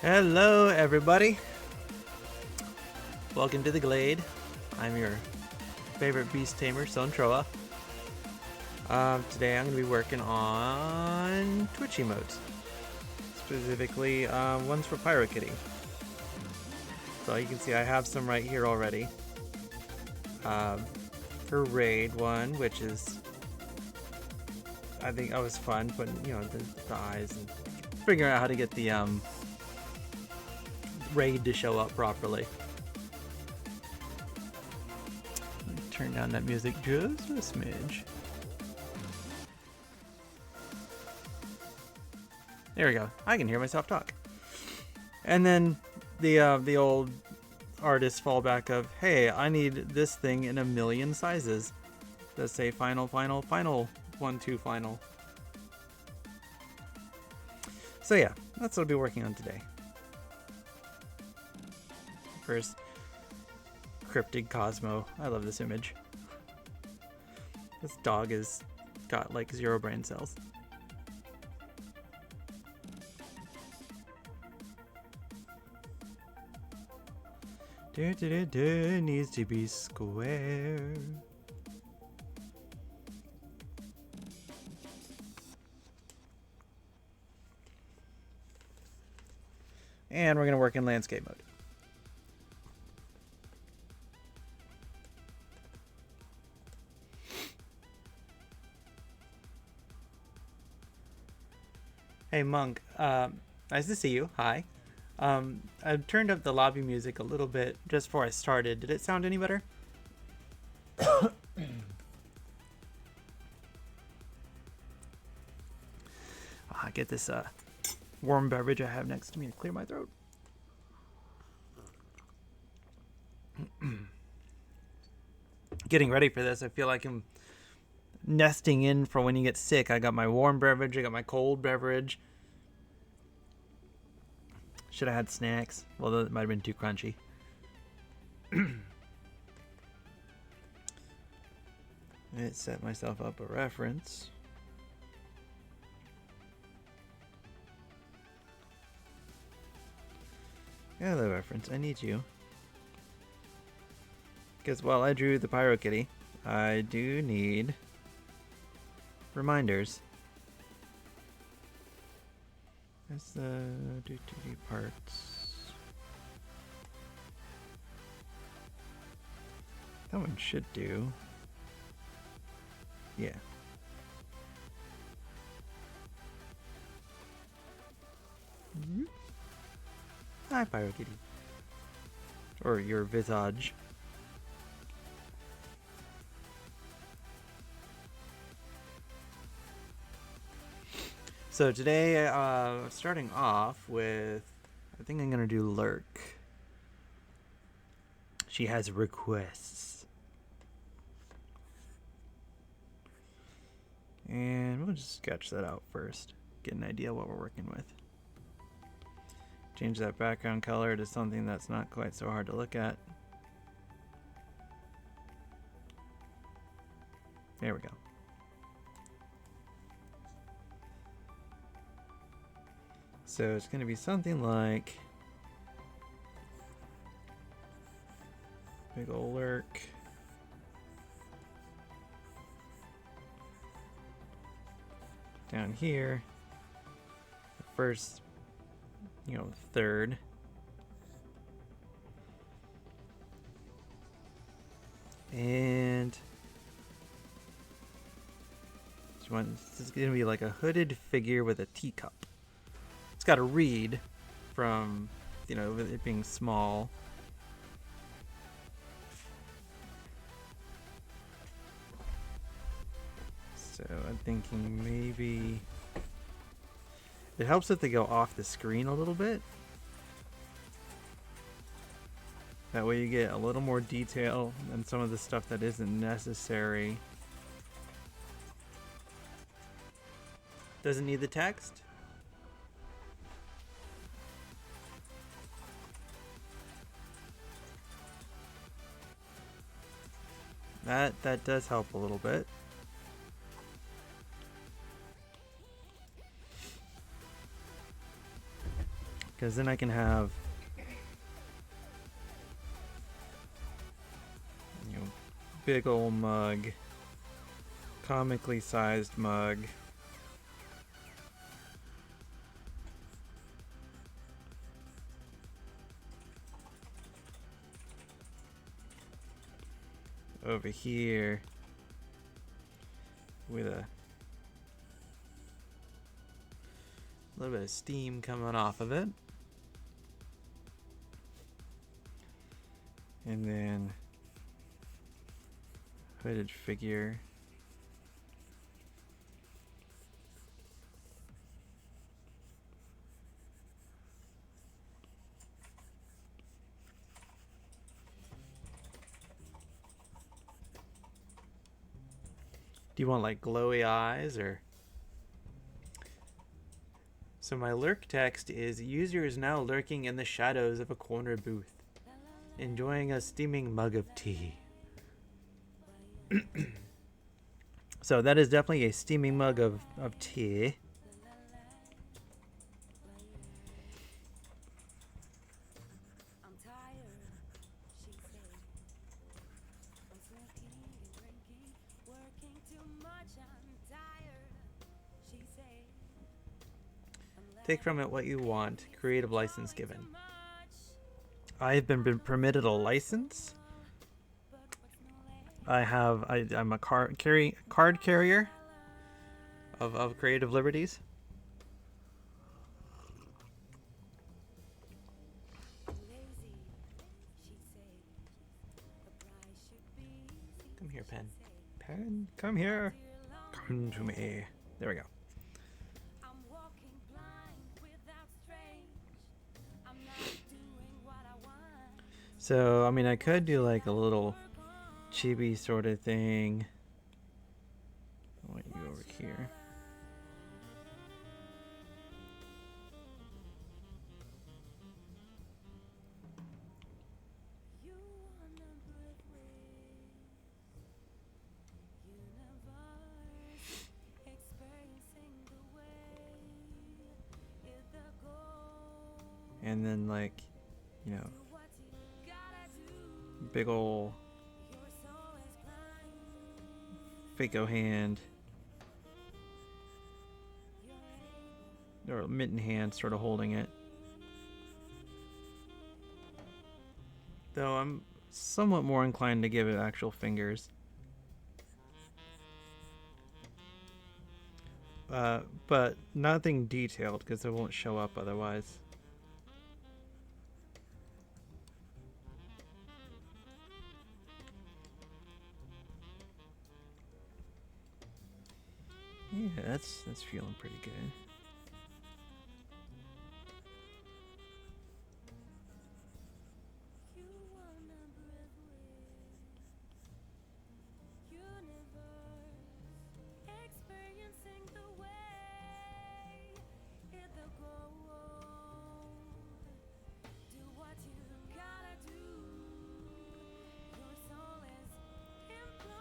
Hello everybody, welcome to the Glade. I'm your favorite beast tamer, Sontroa. Today I'm going to be working on Twitch emotes, specifically ones for Pyrokitty. So you can see I have some right here already. For Raid 1, which is, I think that was fun, putting, you know, the eyes and figuring out how to get the raid to show up properly. Let me turn down that music just a smidge. There we go. I can hear myself talk. And then the old artist fallback of, hey, I need this thing in 1,000,000 sizes. Let's say final, 1, 2, final. So yeah, that's what I'll be working on today. First, Cryptid Cosmo. I love this image. This dog has got like 0 brain cells. Needs to be square. And we're going to work in landscape mode. Hey Monk, nice to see you. Hi. I turned up the lobby music a little bit just before I started. Did it sound any better? Get this warm beverage I have next to me to clear my throat. Getting ready for this, I feel like I'm nesting in for when you get sick. I got my warm beverage, I got my cold beverage. Should have had snacks. Well, that might have been too crunchy. I set myself up a reference. Hello, reference. I need you. Because while I drew the Pyrokitty, I do need reminders. That's the do parts. That one should do. Yeah. Hi, Pyrokitty. Or your visage. So today, starting off with, I think I'm gonna do Lurk. She has requests. And we'll just sketch that out first. Get an idea what we're working with. Change that background color to something that's not quite so hard to look at. There we go. So it's going to be something like big ol' Lurk. Down here, the first, third. And this is going to be like a hooded figure with a teacup. It's got a reed from, it being small. So I'm thinking maybe it helps if they go off the screen a little bit. That way you get a little more detail than some of the stuff that isn't necessary. Doesn't need the text. That does help a little bit. Because then I can have big ol' mug, comically sized mug. Over here with a little bit of steam coming off of it. And then hooded figure. Do you want like glowy eyes or? So my lurk text is: user is now lurking in the shadows of a corner booth, enjoying a steaming mug of tea. So that is definitely a steaming mug of tea. Take from it what you want. Creative license given. I have been permitted a license. I'm a card carrier of creative liberties. Come here, pen. Pen, come here. Come to me. There we go. So, I mean, I could do like a little chibi sort of thing. I want you over here. And then like, big ol' Fako hand or mitten hand sort of holding it. Though I'm somewhat more inclined to give it actual fingers. But nothing detailed because it won't show up otherwise. Yeah, that's feeling pretty good.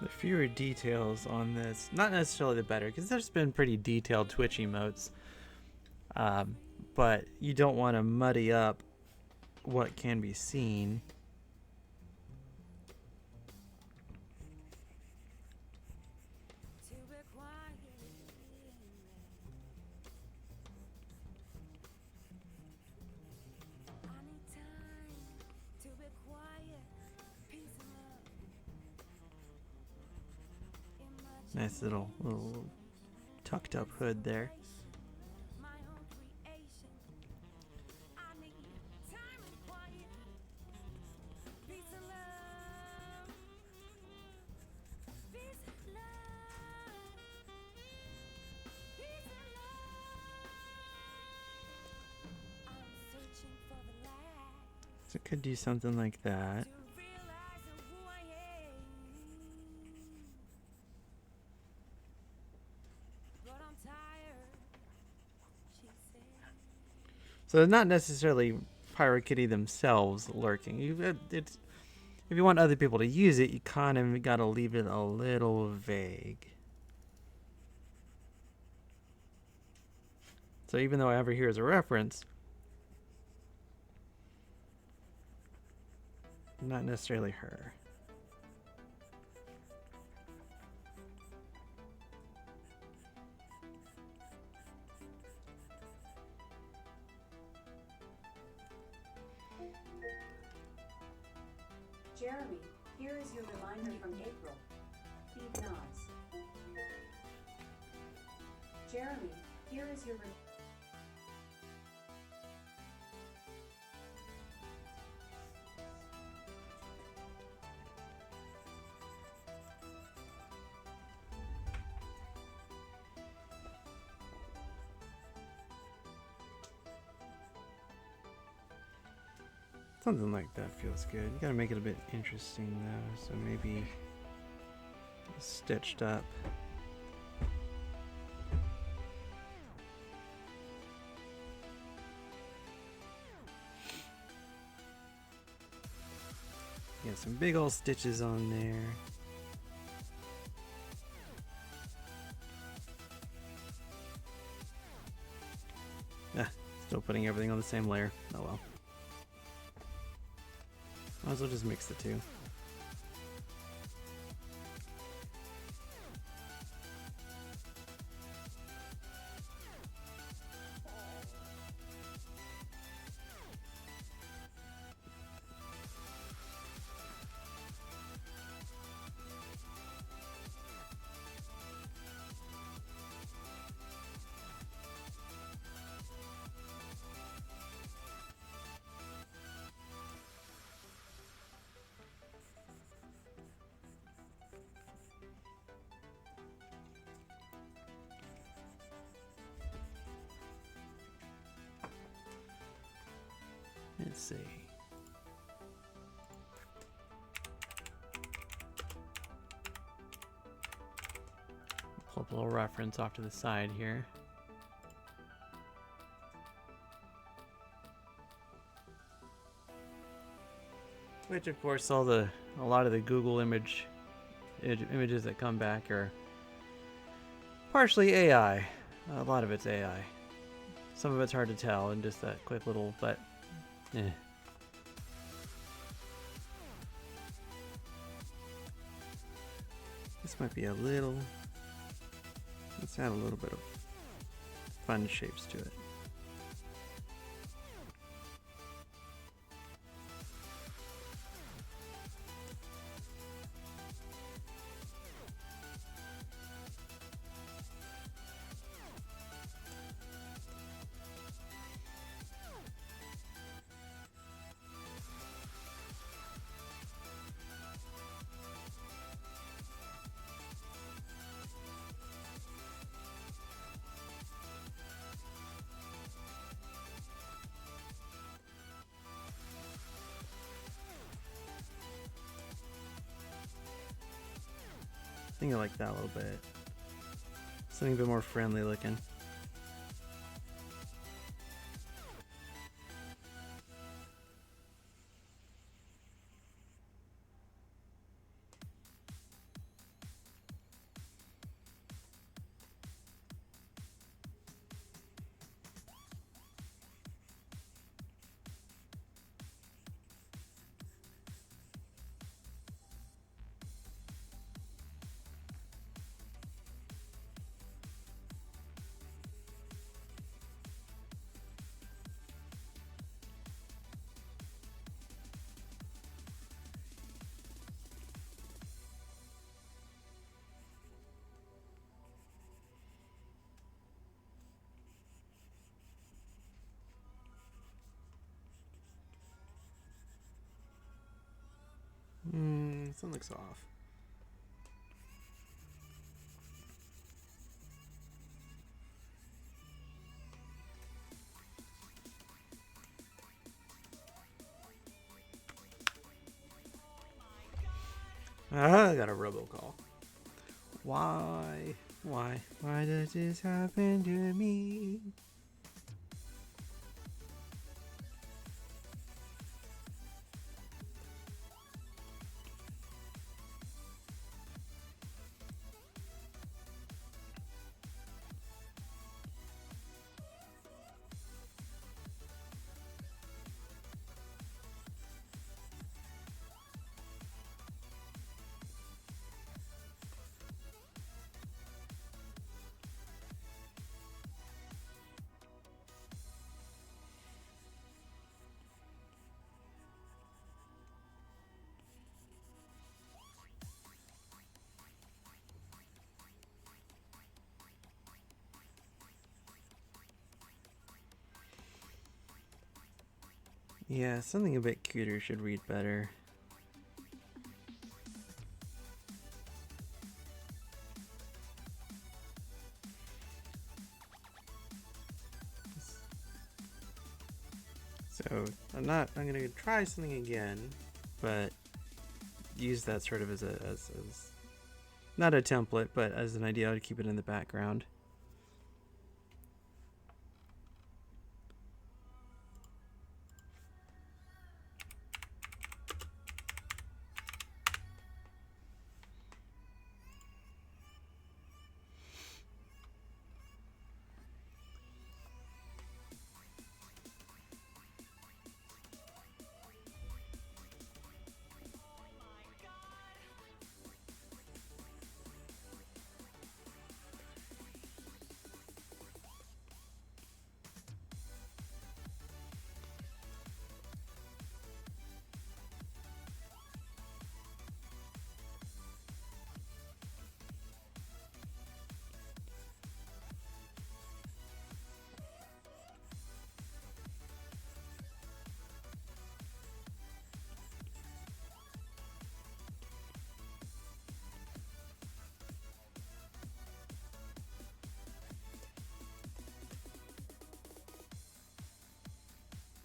The fewer details on this, not necessarily the better, because there's been pretty detailed Twitch emotes. But you don't want to muddy up what can be seen. Nice little tucked up hood there. So it could do something like that. So not necessarily Pyrokitty themselves lurking. If you want other people to use it, you kind of got to leave it a little vague. So even though I have her here as a reference, not necessarily her. Jeremy, here is your reminder from April. Feed nods. Jeremy, here is your Something like that feels good. You gotta make it a bit interesting though, so maybe stitched up. Yeah, some big old stitches on there. Ah, still putting everything on the same layer. Oh well. Might as well just mix the two. Let's see. Pull up a little reference off to the side here. Which, of course, a lot of the Google images that come back are partially AI. A lot of it's AI. Some of it's hard to tell in just that quick little, but eh. This might be a little. Let's add a little bit of fun shapes to it. I think I like that a little bit. Something a bit more friendly looking. Something looks off. I got a robocall. Why? Why? Why does this happen to me? Yeah, something a bit cuter should read better. So I'm gonna try something again, but use that sort of as not a template, but as an idea to keep it in the background.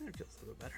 It feels a little better.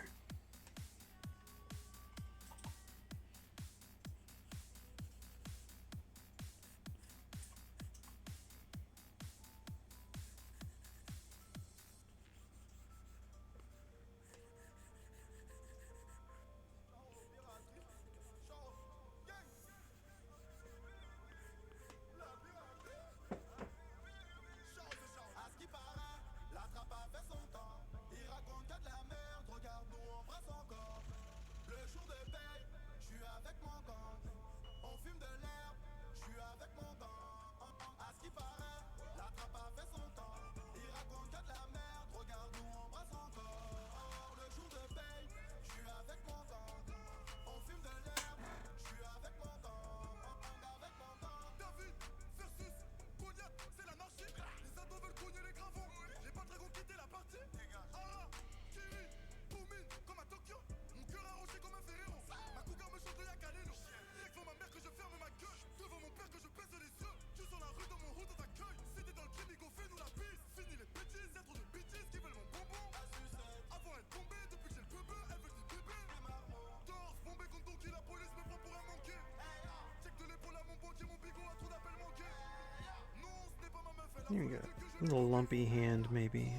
Here we go. A little lumpy hand, maybe.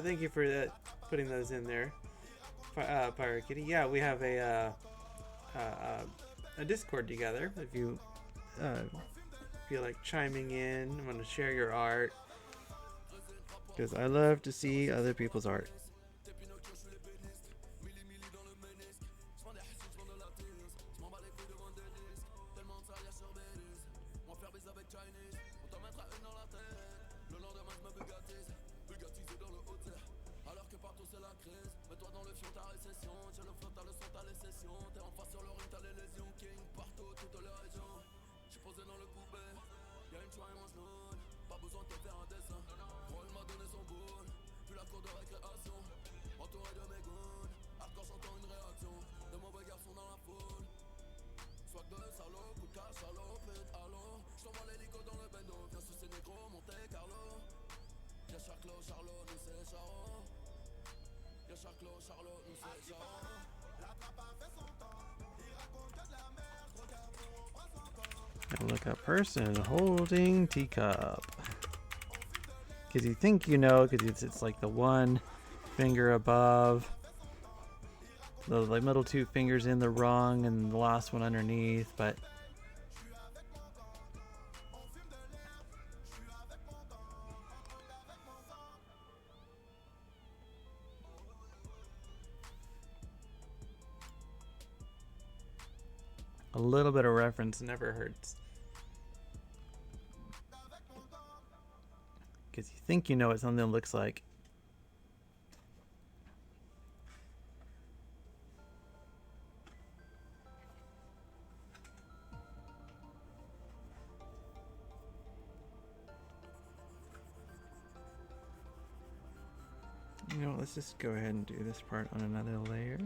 Thank you for that, putting those in there, Pyrokitty. Yeah, we have a Discord together. If you feel like chiming in, want to share your art, because I love to see other people's art. Look up person holding teacup. Because you think you know, because it's like the one finger above, the like middle two fingers in the rung, and the last one underneath, but a little bit of reference never hurts. Because you think you know what something looks like. You know, let's just go ahead and do this part on another layer.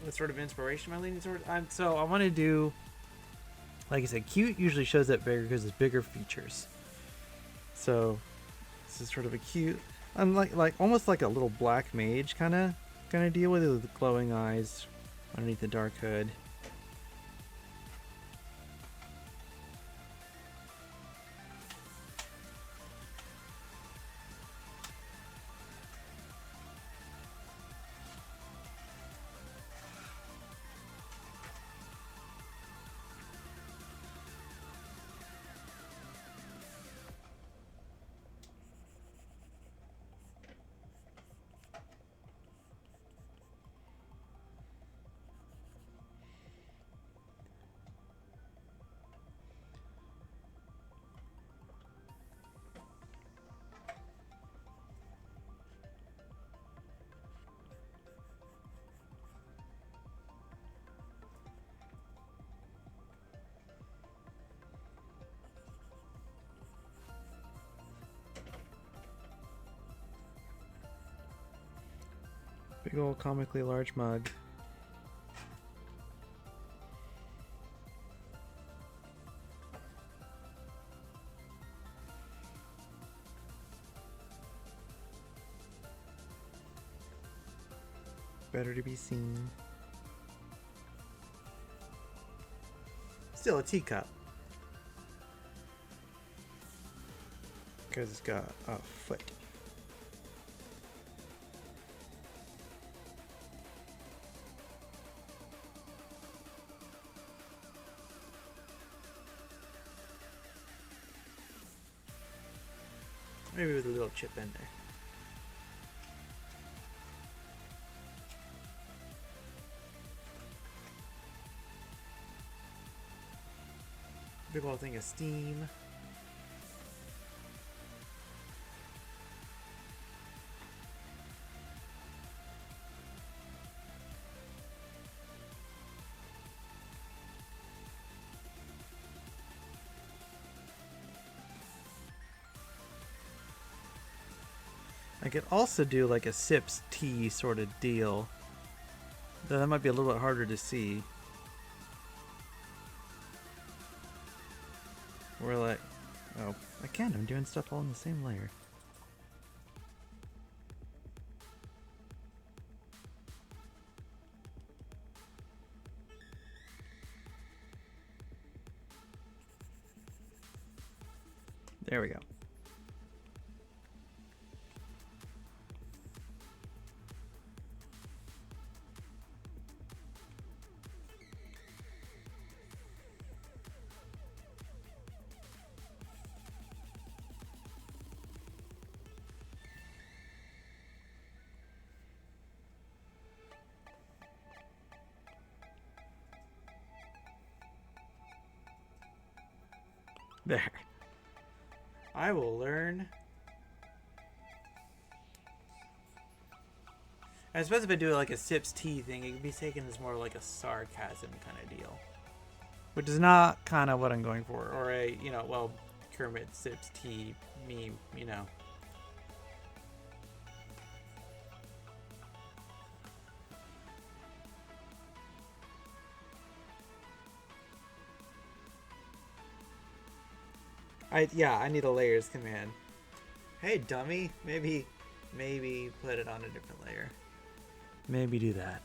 What sort of inspiration am I leaning towards? So I want to do, like I said, cute usually shows up bigger because it's bigger features. So this is sort of a cute, I'm like almost like a little black mage kind of deal with it, with the glowing eyes underneath the dark hood. Big old comically large mug. Better to be seen. Still a teacup. Because it's got a foot. Maybe with a little chip in there. Big old thing of steam. I could also do like a sips tea sort of deal. Though that might be a little bit harder to see. We're like, oh, again, I'm doing stuff all in the same layer. There we go. There. I will learn. I suppose if I do like a sips tea thing, it could be taken as more like a sarcasm kind of deal. Which is not kind of what I'm going for. Or a, you know, well, Kermit sips tea meme, you know. I need a layers command. Hey, dummy. Maybe put it on a different layer. Maybe do that.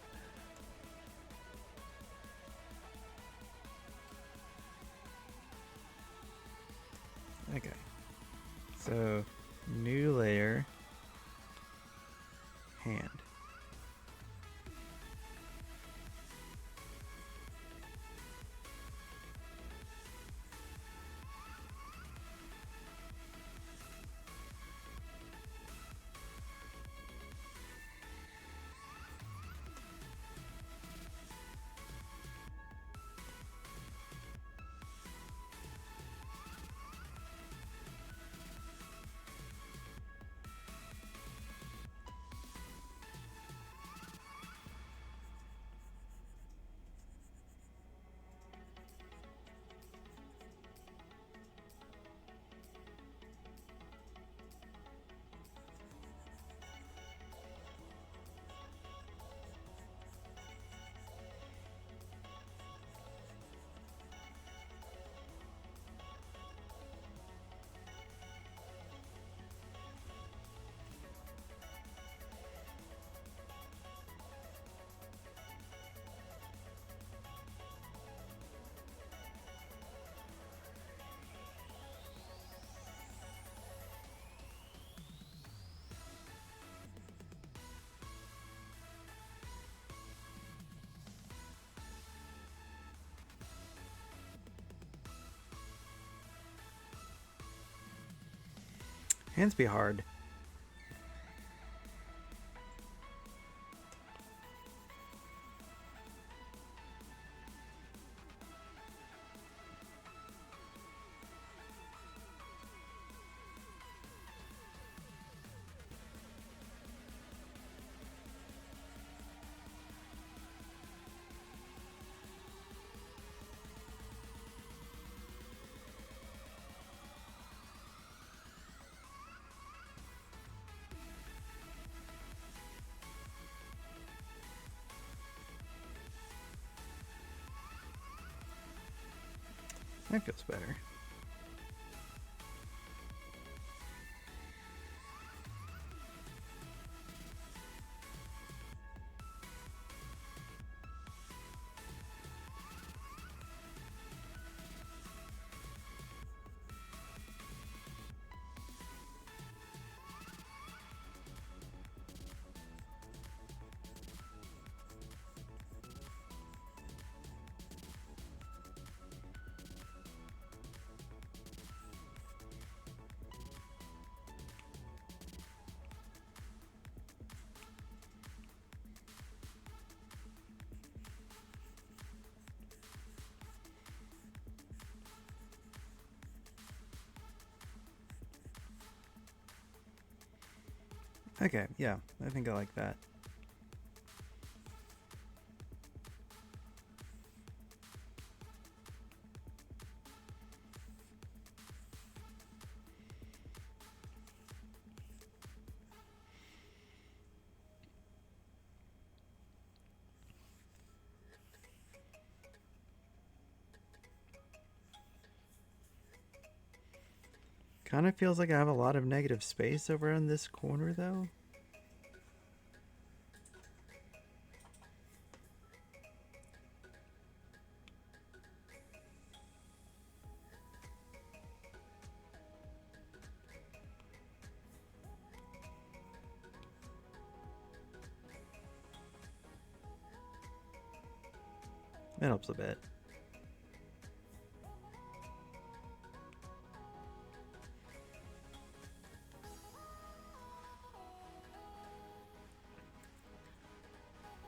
Okay. So, new layer. Hand. Hands be hard. That feels better. Okay, yeah, I think I like that. Kind of feels like I have a lot of negative space over in this corner, though. That helps a bit.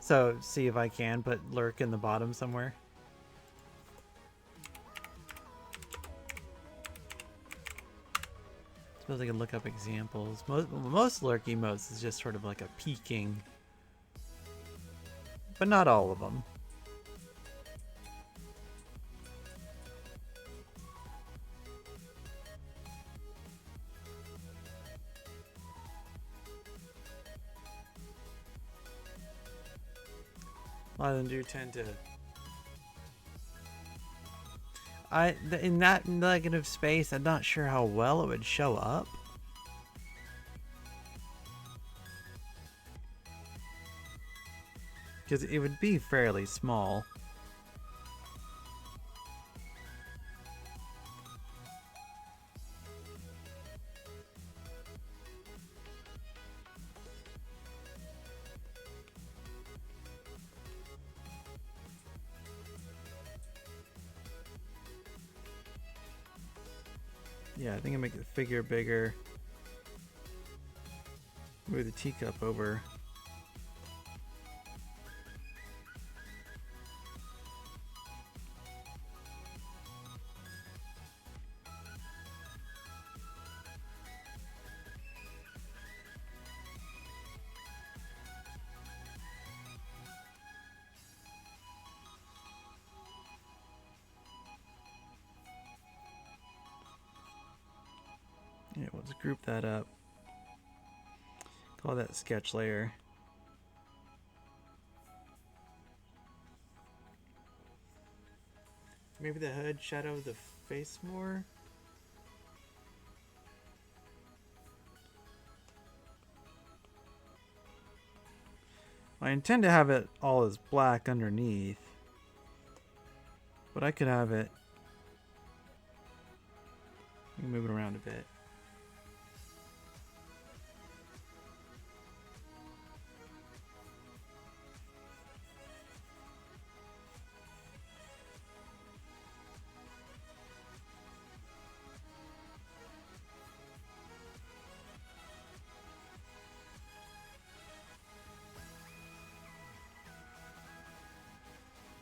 So, see if I can put Lurk in the bottom somewhere. suppose I can look up examples. Most Lurk emotes is just sort of like a peeking, but not all of them. A lot of them do tend to. In that negative space, I'm not sure how well it would show up. Because it would be fairly small. Yeah, I think I make the figure bigger. Move the teacup over. Yeah, let's group that up. Call that sketch layer. Maybe the hood shadow the face more? I intend to have it all as black underneath. But I could have it. Move it around a bit.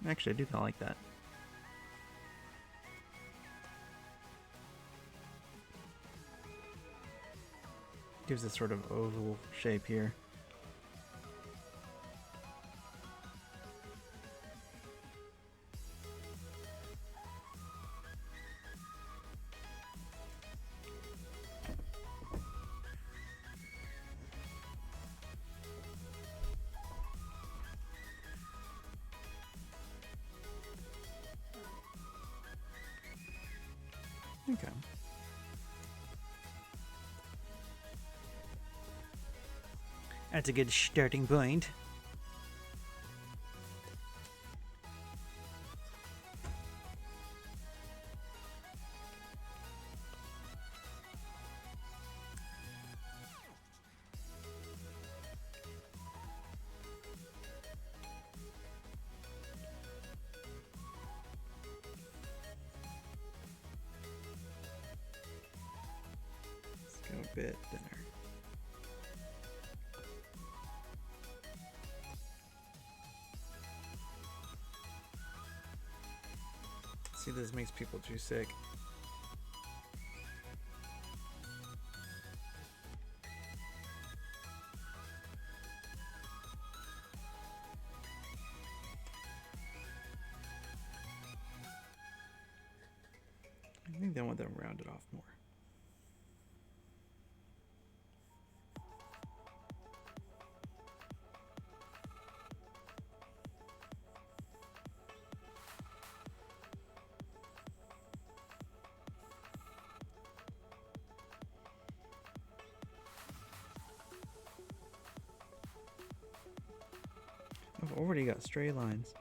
Actually, I do kind of like that. Gives a sort of oval shape here. Okay. That's a good starting point. Let's go a bit thinner. See, this makes people too sick. I think they want them rounded off more. I've already got stray lines.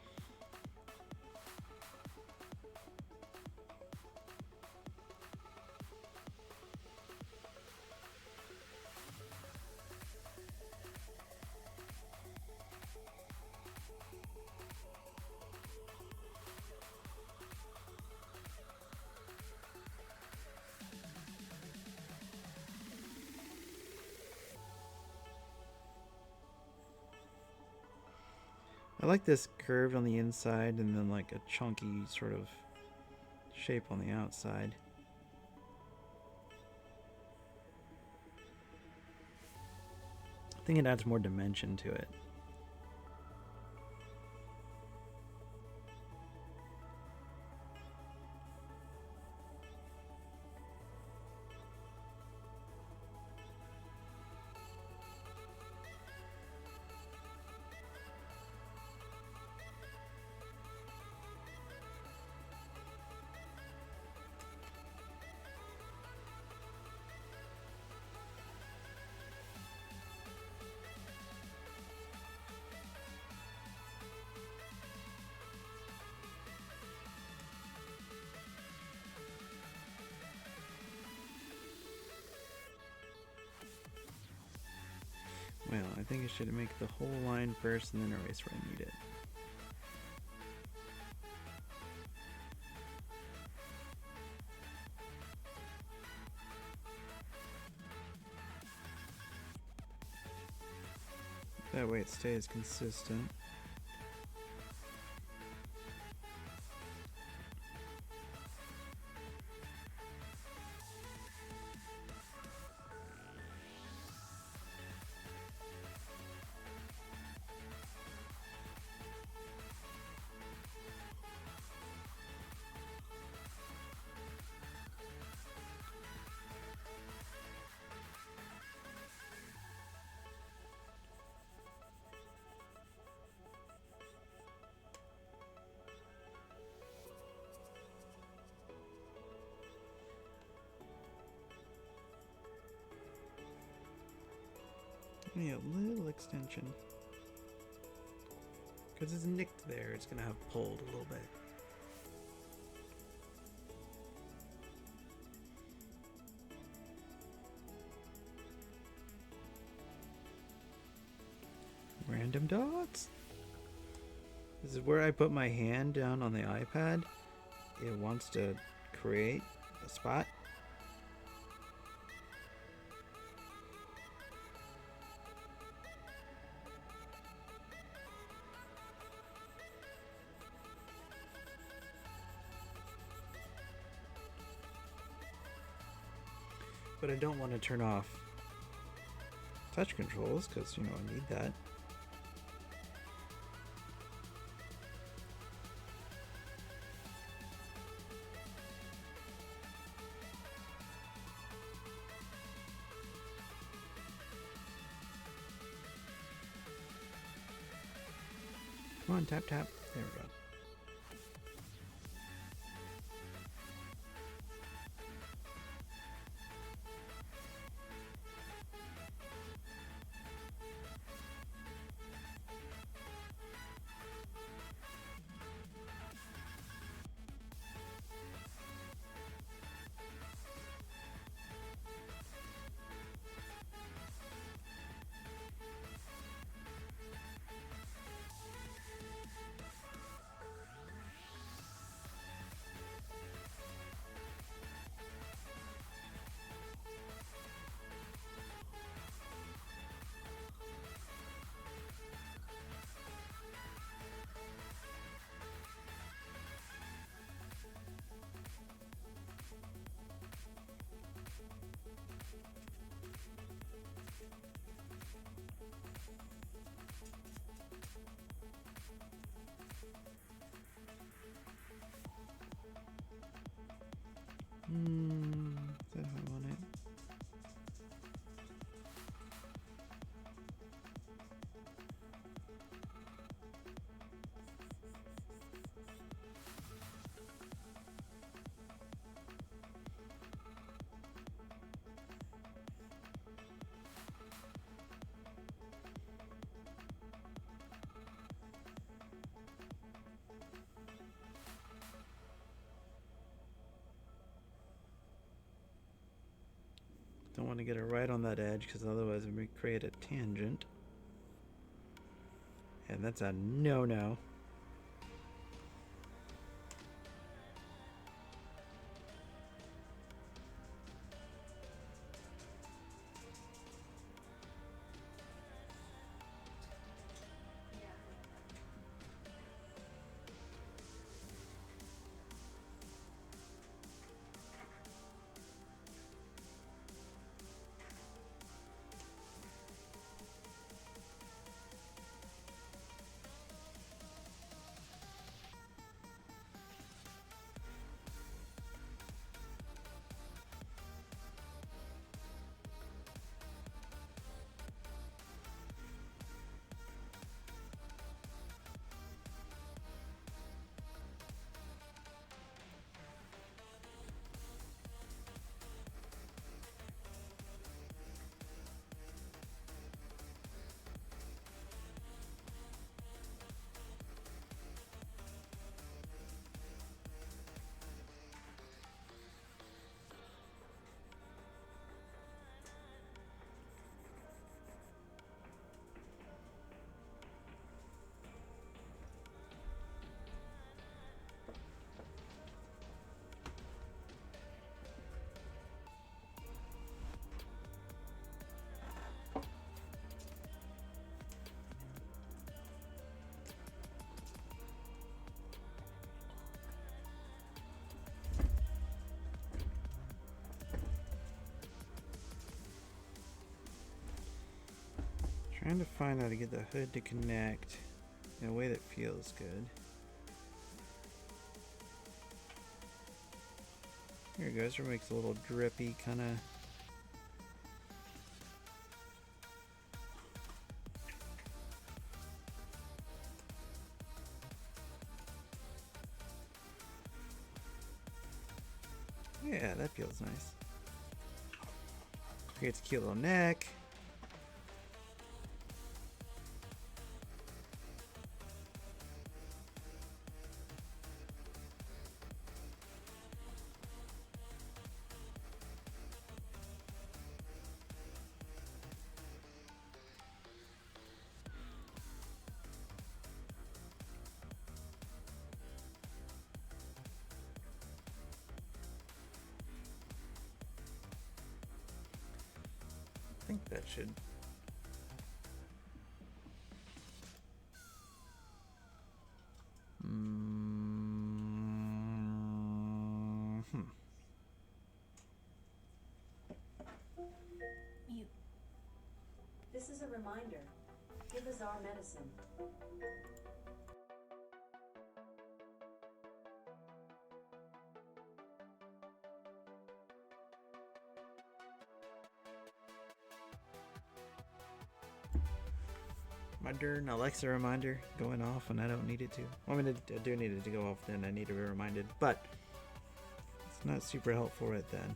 I like this curved on the inside and then like a chunky sort of shape on the outside. think it adds more dimension to it. Well, I think I should make the whole line first and then erase where I need it. That way it stays consistent. Yeah, a little extension. Because it's nicked there, it's going to have pulled a little bit. Random dots. This is where I put my hand down on the iPad. It wants to create a spot. But I don't want to turn off touch controls because, you know, I need that. Come on, tap, tap. There we go. Is that how I want it? Don't want to get it right on that edge because otherwise it may create a tangent. And that's a no-no. Trying to find how to get the hood to connect in a way that feels good. Here it goes. It makes a little drippy kind of. Yeah, that feels nice. Creates a cute little neck. I think that should. Mute. This is a reminder. Give us our medicine. My darn Alexa reminder going off when I don't need it to. Well, I mean, I do need it to go off then. I need to be reminded, but it's not super helpful right then.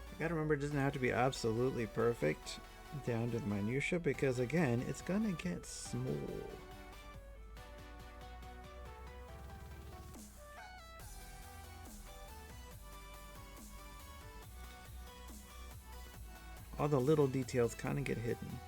You gotta remember, it doesn't have to be absolutely perfect down to the minutia because, again, it's gonna get small. All the little details kind of get hidden.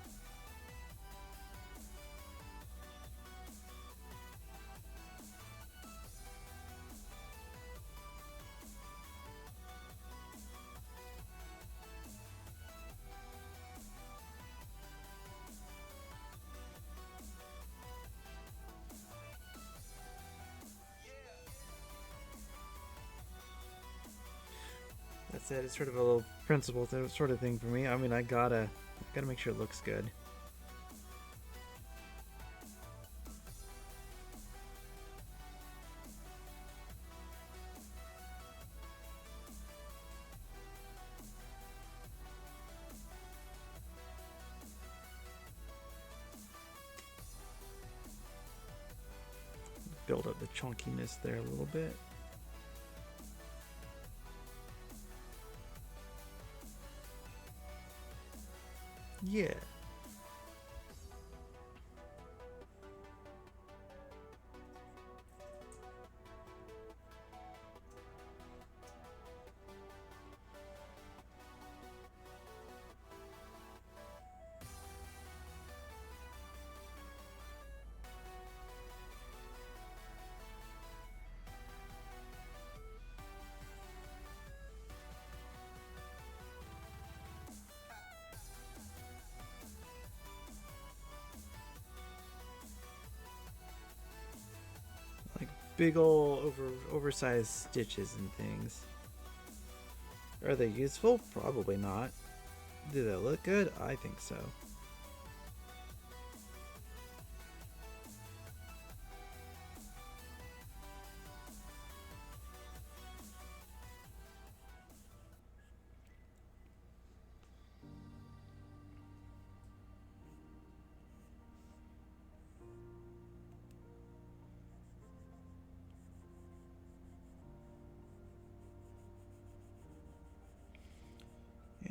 That's it. It's sort of a little principle sort of thing for me. I mean, I gotta make sure it looks good. Build up the chunkiness there a little bit. Yeah. Big ol' oversized stitches and things. Are they useful? Probably not. Do they look good? I think so.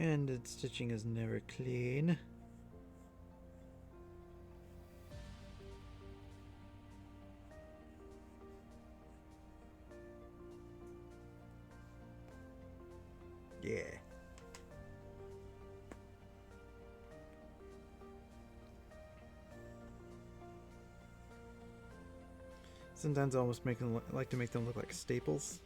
And its stitching is never clean. Yeah. Sometimes I almost like to make them look like staples.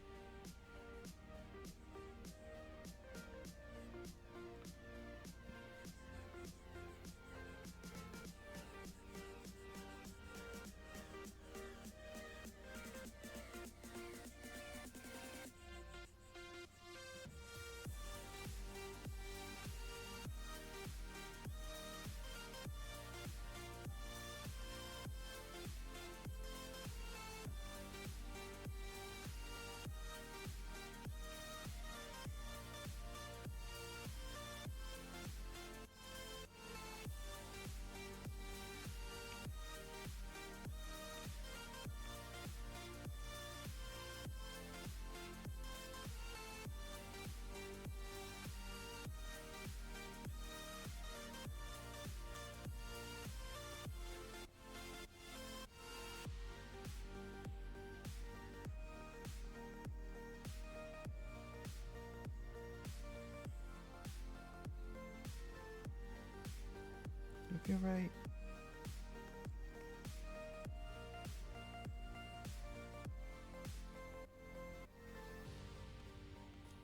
I feel right.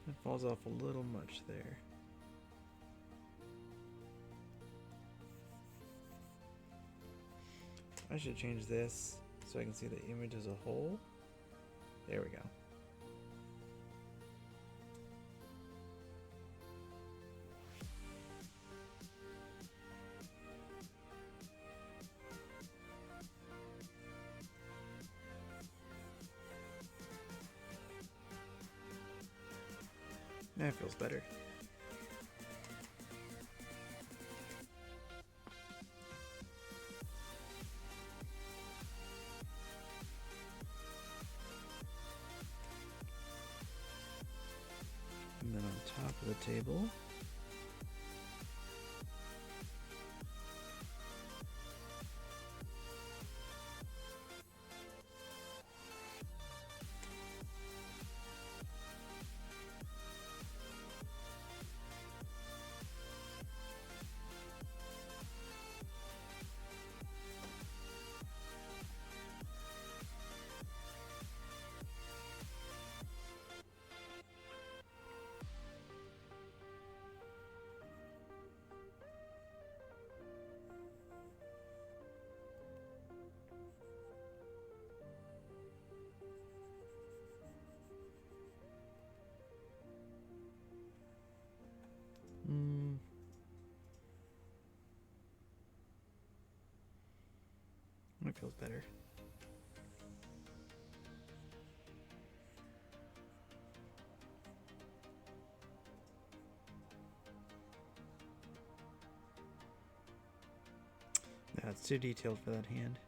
It falls off a little much there. I should change this so I can see the image as a whole. There we go. That feels better. And then on top of the table, that feels better. That's too detailed for that hand.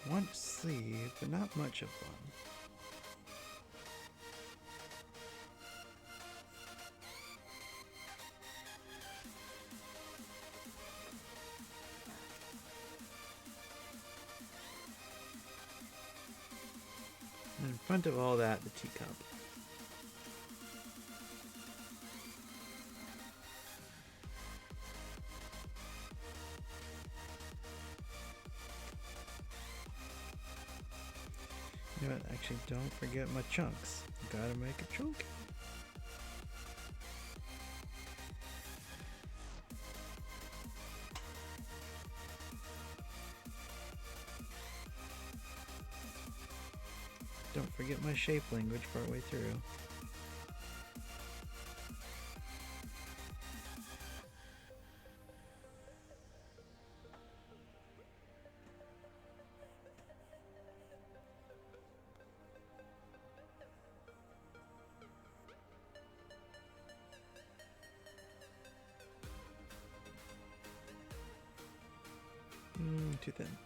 One sleeve, but not much of one. And in front of all that, the teacup. You know what? Actually, don't forget my chunks. Gotta make a chunk. Don't forget my shape language partway through. too thin.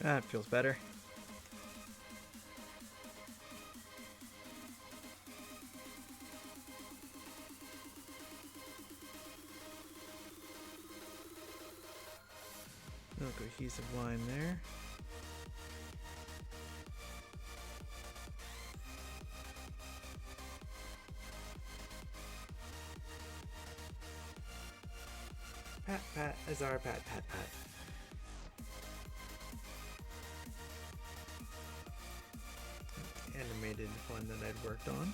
That feels better. No cohesive line there. Pat, pat, Azar, pat, pat, pat. Animated one that I'd worked on.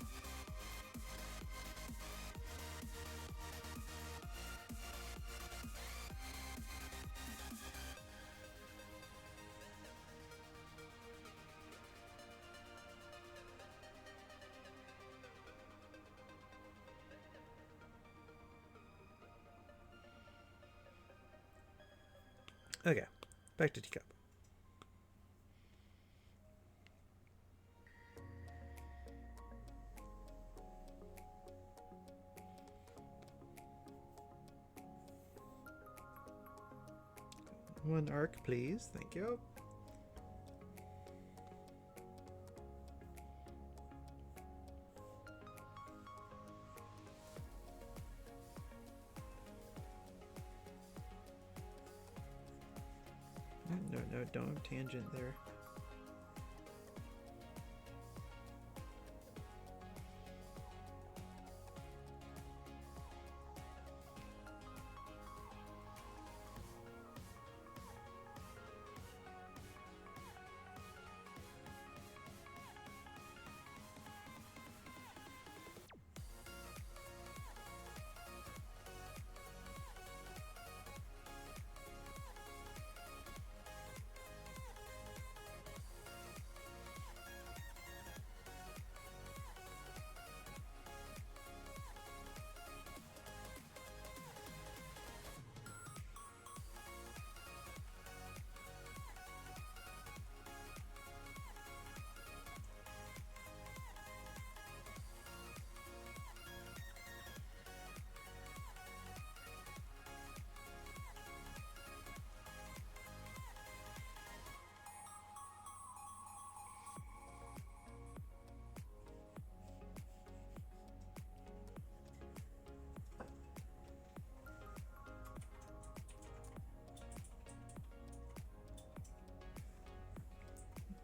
Okay, back to teacup. One arc, please. Thank you. No, don't tangent there.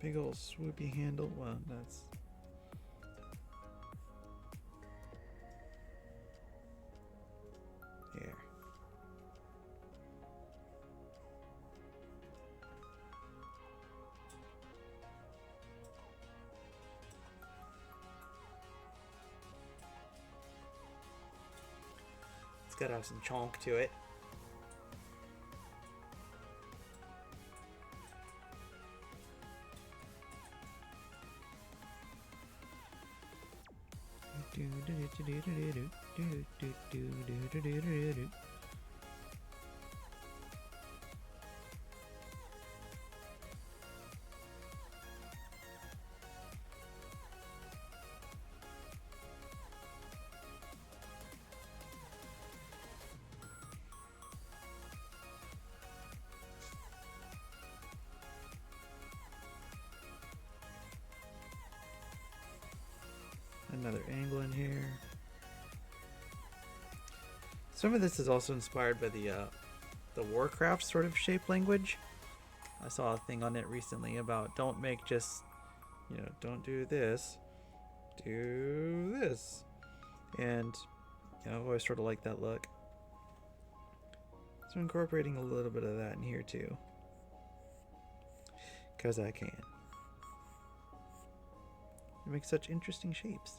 Big ol' swoopy handle. Well, that's... There. It's gotta have some chonk to it. Another angle in here. Some of this is also inspired by the Warcraft sort of shape language. I saw a thing on it recently about don't make just you know, don't do this, do this. And, you know, I've always sort of liked that look. So incorporating a little bit of that in here too. Because I can. It makes such interesting shapes.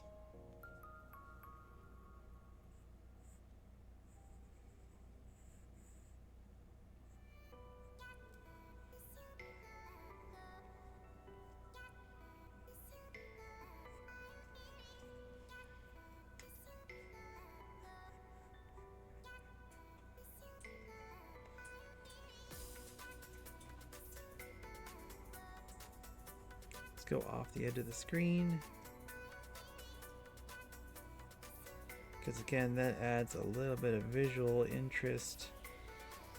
Go off the edge of the screen, because again that adds a little bit of visual interest.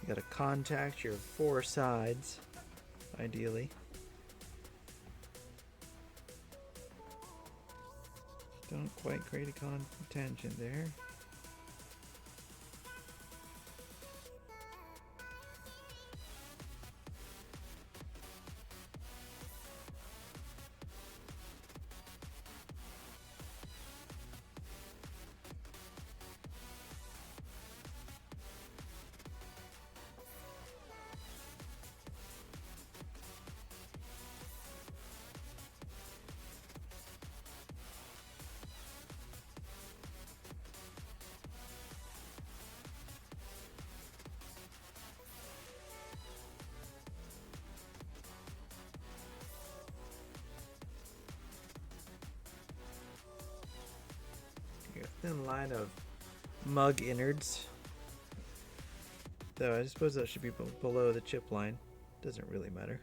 You got to contact your four sides ideally. Don't quite create a tangent there. Thin line of mug innards. Though I suppose that should be below the chip line. Doesn't really matter.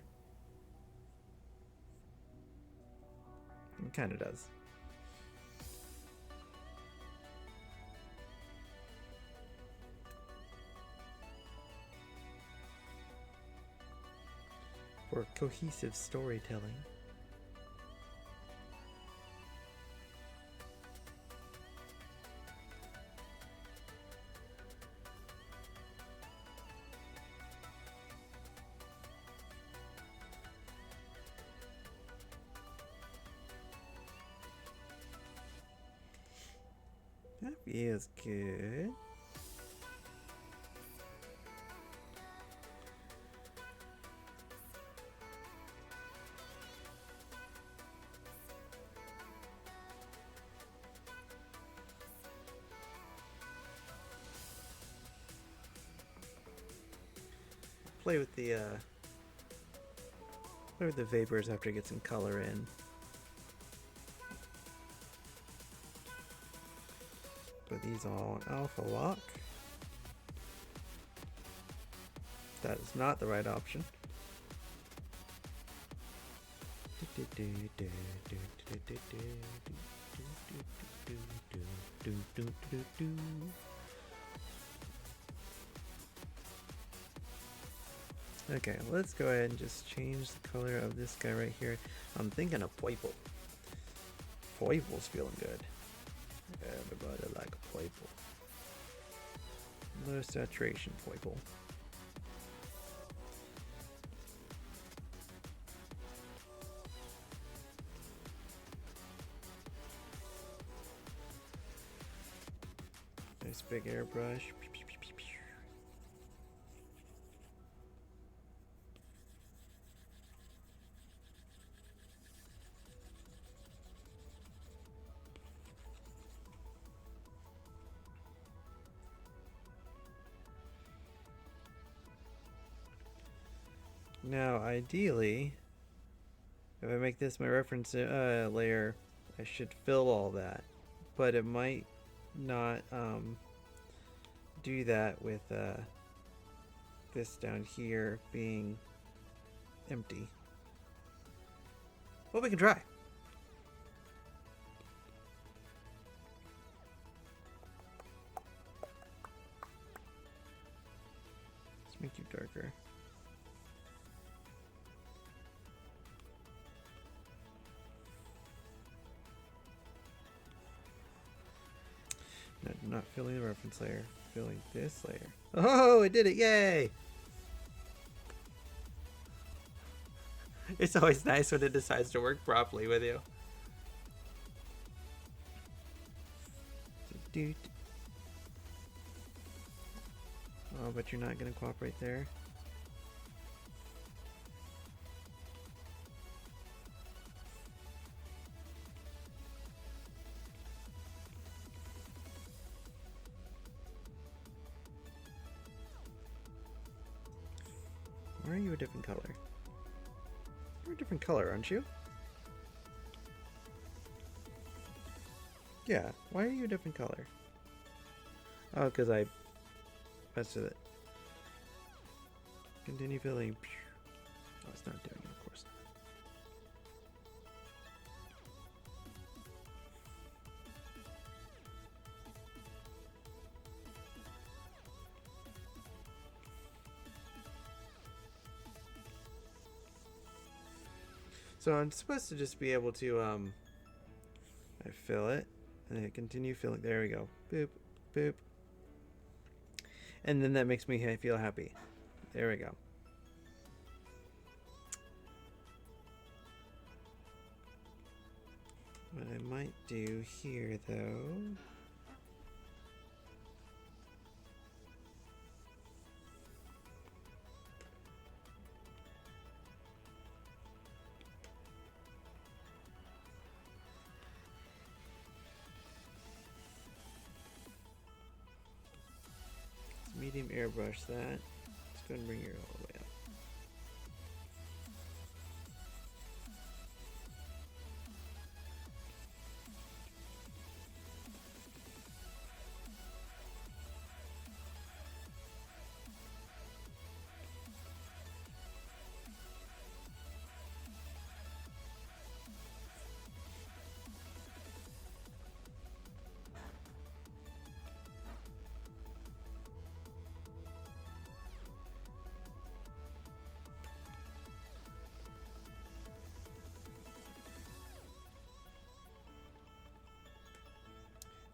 It kind of does. For cohesive storytelling. That feels good. Play with the vapors after I get some color in. Put these all on alpha lock. That is not the right option. Okay, let's go ahead and just change the color of this guy right here. I'm thinking of purple. Purple's feeling good. Everybody like a purple. Low saturation purple. Nice big airbrush. Now, ideally, if I make this my reference layer, I should fill all that, but it might not do that with this down here being empty. Well, we can try. Let's make you darker. Not filling the reference layer, filling this layer. Oh, I did it! Yay! It's always nice when it decides to work properly with you. Doot. Oh, but you're not going to cooperate there. Why are you a different color? You're a different color, aren't you? Yeah, why are you a different color? Oh, because I messed with it. Continue filling. Oh, it's not doing it, of course. So I'm supposed to just be able to, I fill it, and I continue filling. There we go. Boop, boop. And then that makes me feel happy. There we go. What I might do here, though... medium airbrush that. Let's go and bring it all the way up.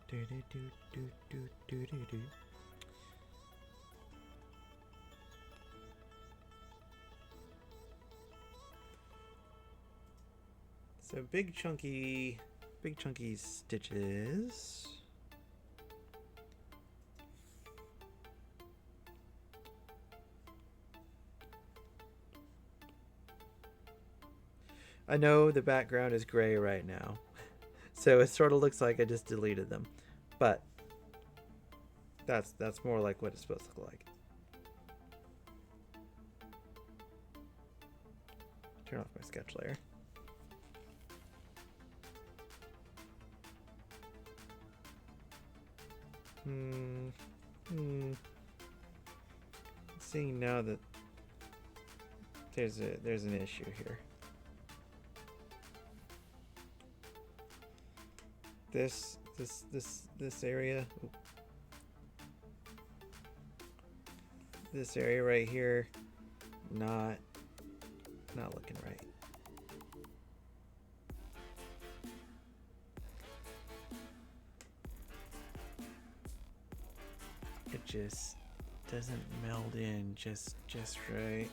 Do, do, do, do, do, do, do, do. So big chunky stitches. I know the background is gray right now, so it sort of looks like I just deleted them, but that's more like what it's supposed to look like. Turn off my sketch layer. Seeing now that there's an issue here. This area. Oops. This area right here, not looking right. It just doesn't meld in just right.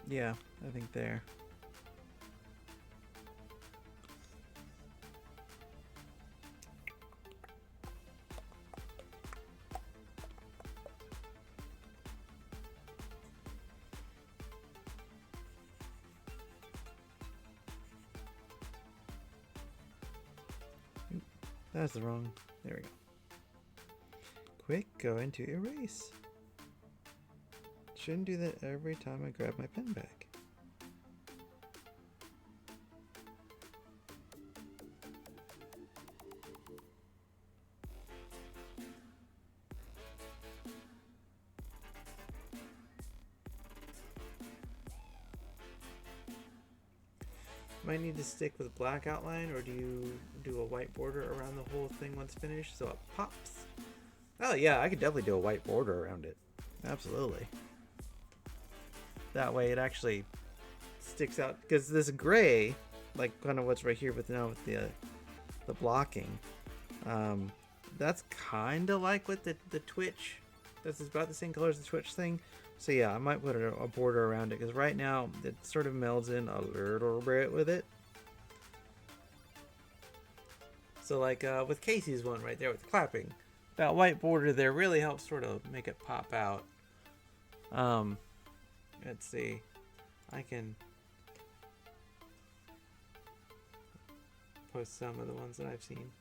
Yeah, I think there. That's the wrong. There we go. Quick, go into erase. Shouldn't do that every time I grab my pen back. might need to stick with black outline, or do you do a white border around the whole thing once finished so it pops? Oh yeah, I could definitely do a white border around it. Absolutely. That way it actually sticks out, because this gray, like kind of what's right here with now with the blocking, that's kind of like with the Twitch. That's about the same color as the Twitch thing. So yeah, I might put a border around it, because right now it sort of melds in a little bit with it. So like with Casey's one right there with the clapping, that white border there really helps sort of make it pop out. Let's see, I can post some of the ones that I've seen.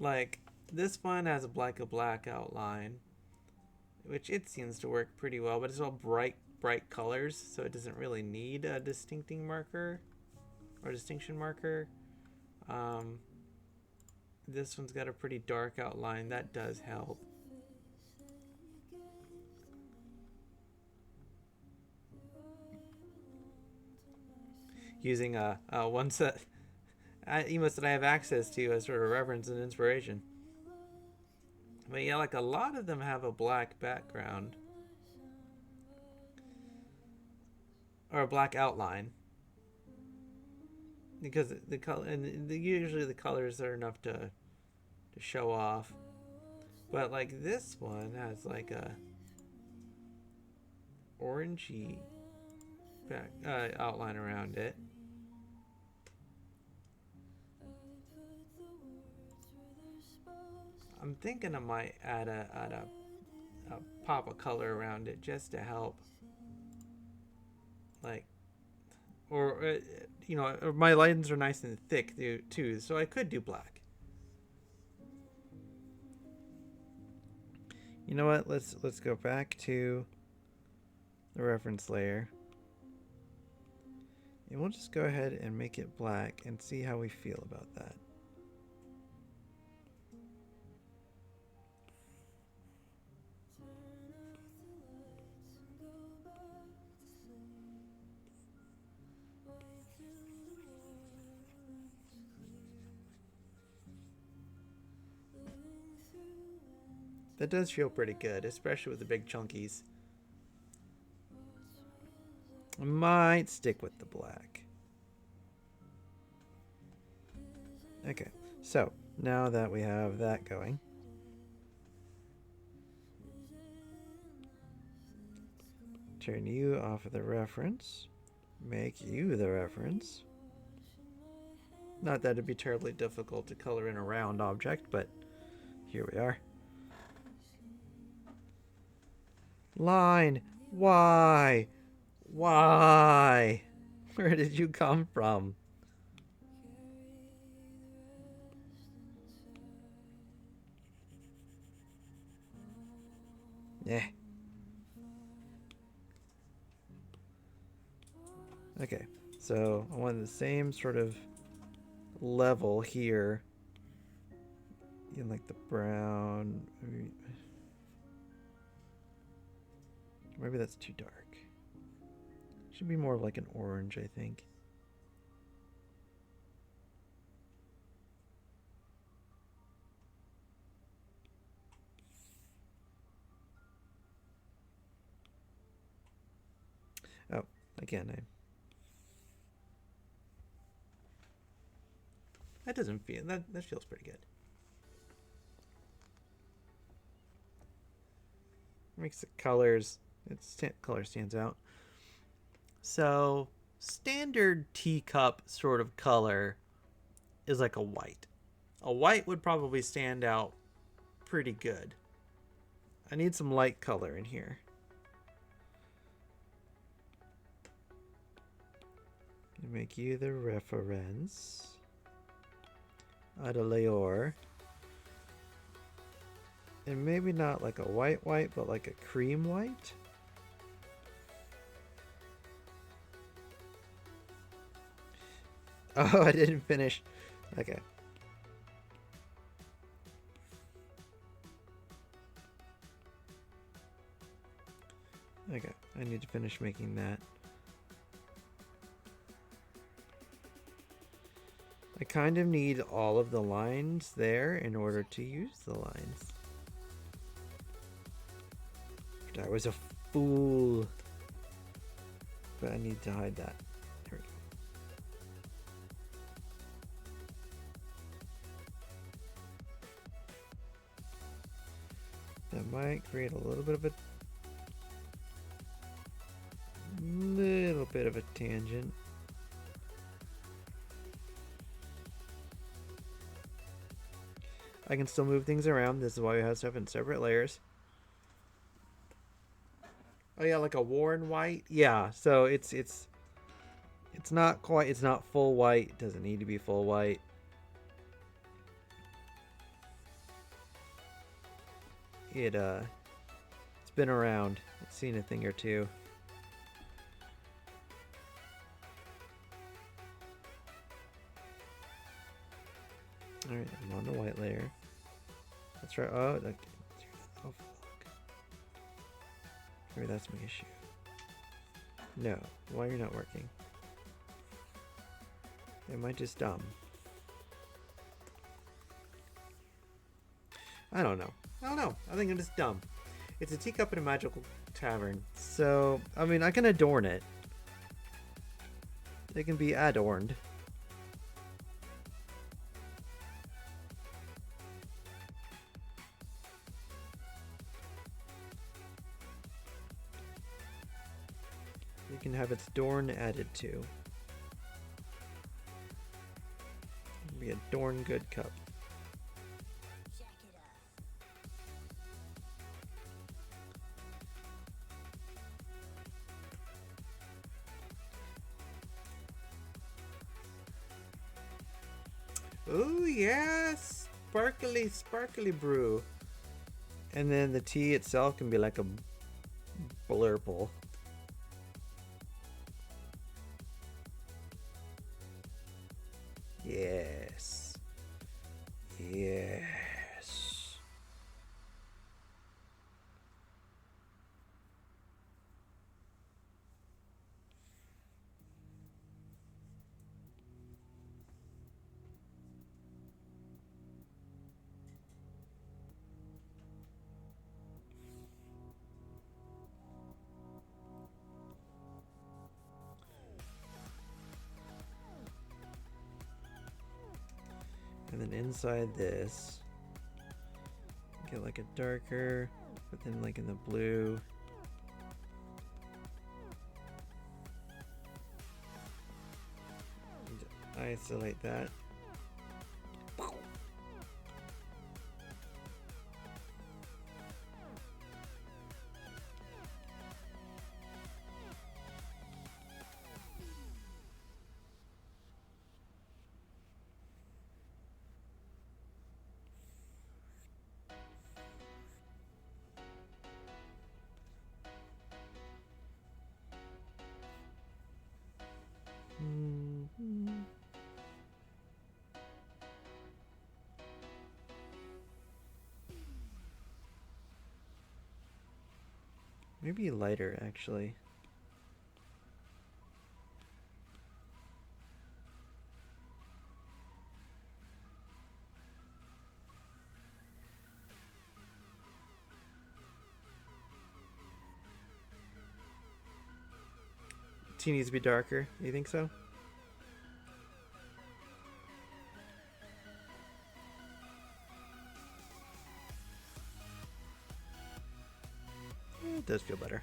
Like this one has a black outline, which it seems to work pretty well, but it's all bright colors, so it doesn't really need a distinction marker. This one's got a pretty dark outline, that does help. Using ones that emotes that I have access to as sort of reference and inspiration. But yeah, like a lot of them have a black background or a black outline, because the color and usually the colors are enough to show off. But like this one has like a orangey back outline around it. I'm thinking I might add a pop of color around it just to help. Like, or you know, my lines are nice and thick too, so I could do black. You know what? Let's go back to the reference layer, and we'll just go ahead and make it black and see how we feel about that. That does feel pretty good, especially with the big chunkies. I might stick with the black. Okay, so now that we have that going, turn you off of the reference, make you the reference. Not that it'd be terribly difficult to color in a round object, but here we are. Line, why? Why? Where did you come from? Yeah. Okay, so I want the same sort of level here in like the brown. Maybe that's too dark. Should be more of like an orange, I think. Oh, again, that doesn't feel, that feels pretty good. Makes the colors, color stands out. So standard teacup sort of color is like a white. A white would probably stand out pretty good. I need some light color in here. Make you the reference. Add a layer. And maybe not like a white, but like a cream white. Oh, I didn't finish. Okay. I need to finish making that. I kind of need all of the lines there in order to use the lines. But I was a fool. But I need to hide that. There we go. That might create a little bit of a tangent. I can still move things around. This is why we have stuff in separate layers. Oh yeah, like a worn white. Yeah, so it's not quite. It's not full white. It doesn't need to be full white. It's been around. It's seen a thing or two. All right, I'm on the white layer. That's right. Oh, fuck. Maybe that's my issue. No, why you're not working? Am I just dumb? I don't know. I think I'm just dumb. It's a teacup in a magical tavern. So, I mean, I can adorn it. It can be adorned. You can have its dorn added to. It'll be a dorn good cup. Ooh, yes! Sparkly, sparkly brew. And then the tea itself can be like a blurple. Yes. Yes. And then inside this, get like a darker, but then like in the blue. Isolate that. Maybe lighter, actually. Tea needs to be darker. You think so? It does feel better.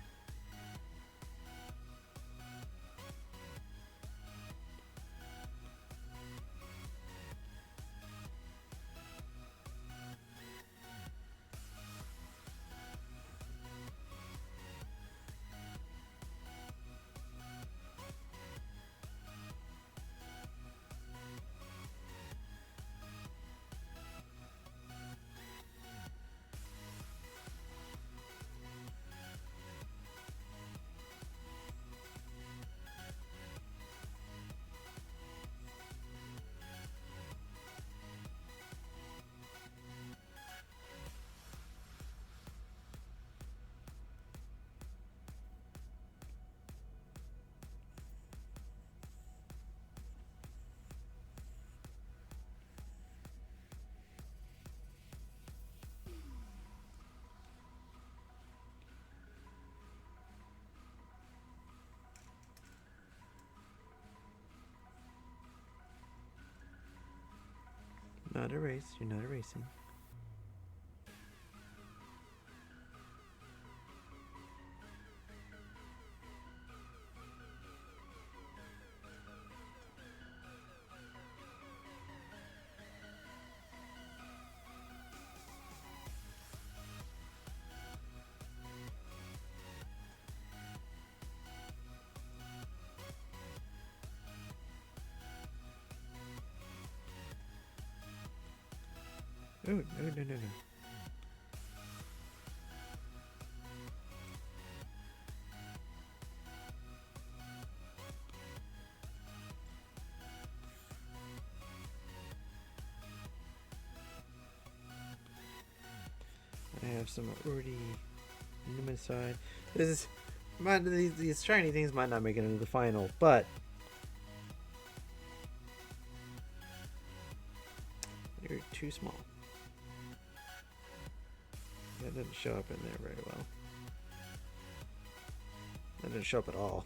not erased. You're not erasing. Oh, no. I have some already in my side. These shiny things might not make it into the final, but they're too small. That didn't show up in there very well. That didn't show up at all.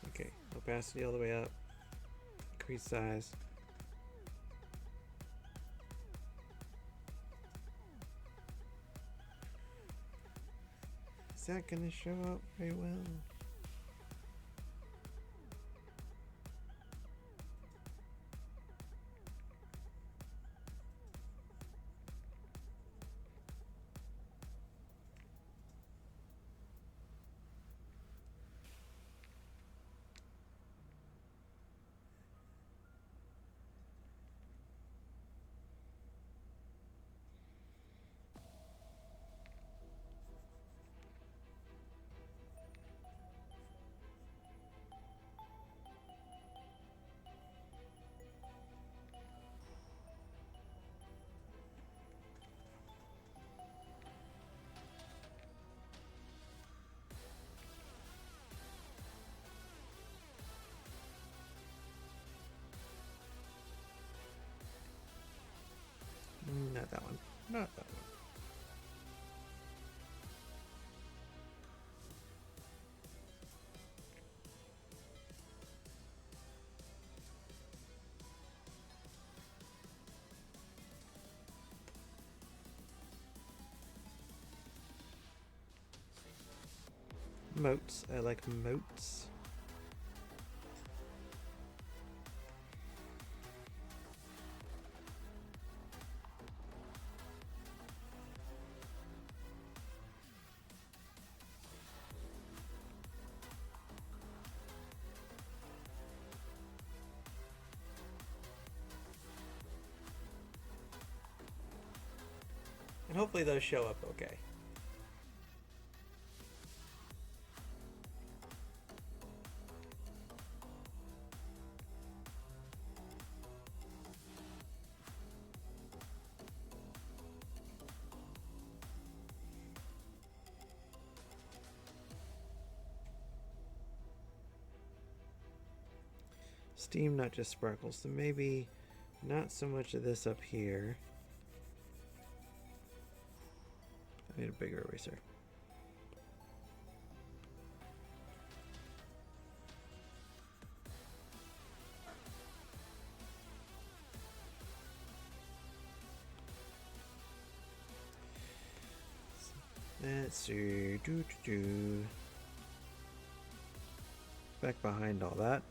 Okay, opacity all the way up. Increase size. Is that gonna show up very well? Not that one. Not that one. Motes. I like motes. And hopefully those show up okay. Steam, not just sparkles. So maybe not so much of this up here. I need a bigger eraser. Let's see. Back behind all that.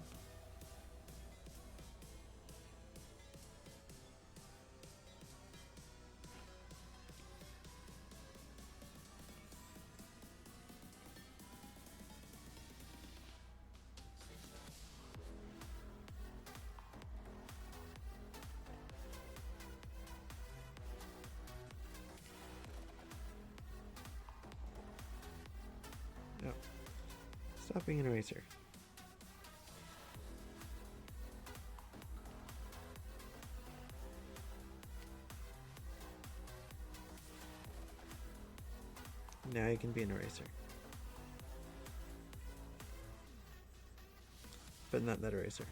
Yep. Stop being an eraser. Now you can be an eraser. But not that eraser.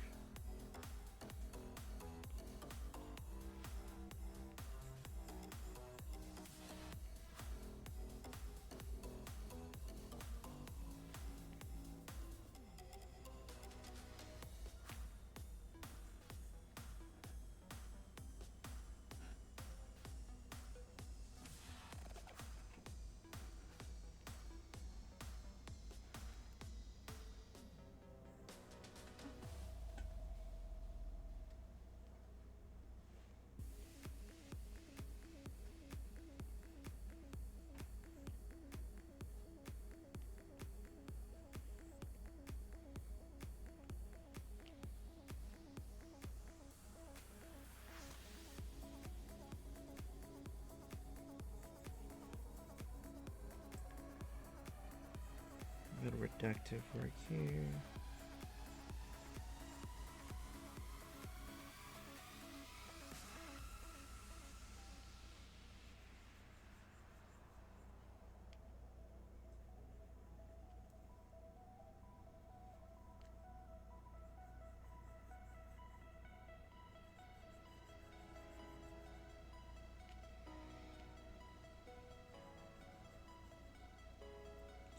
reproductive work here.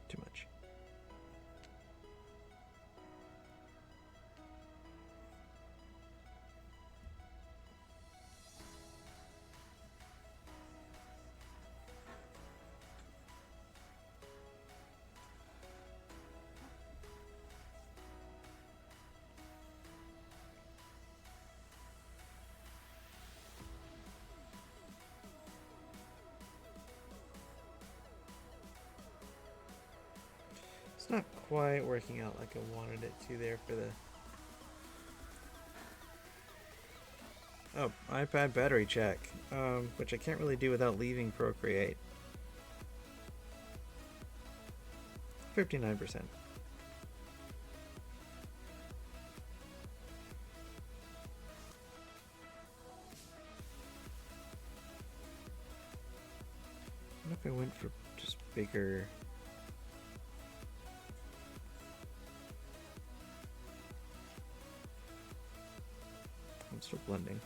Too much. It's not quite working out like I wanted it to there for the... Oh, iPad battery check, which I can't really do without leaving Procreate. 59%. What if I went for just bigger... I'm still blending.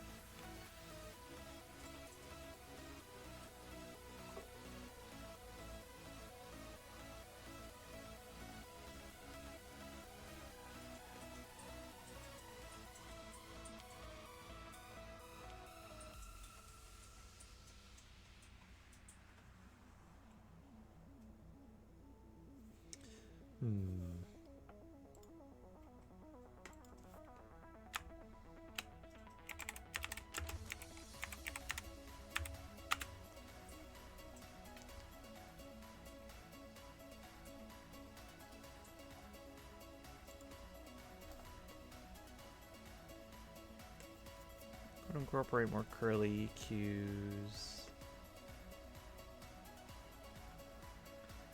Could incorporate more curly cues.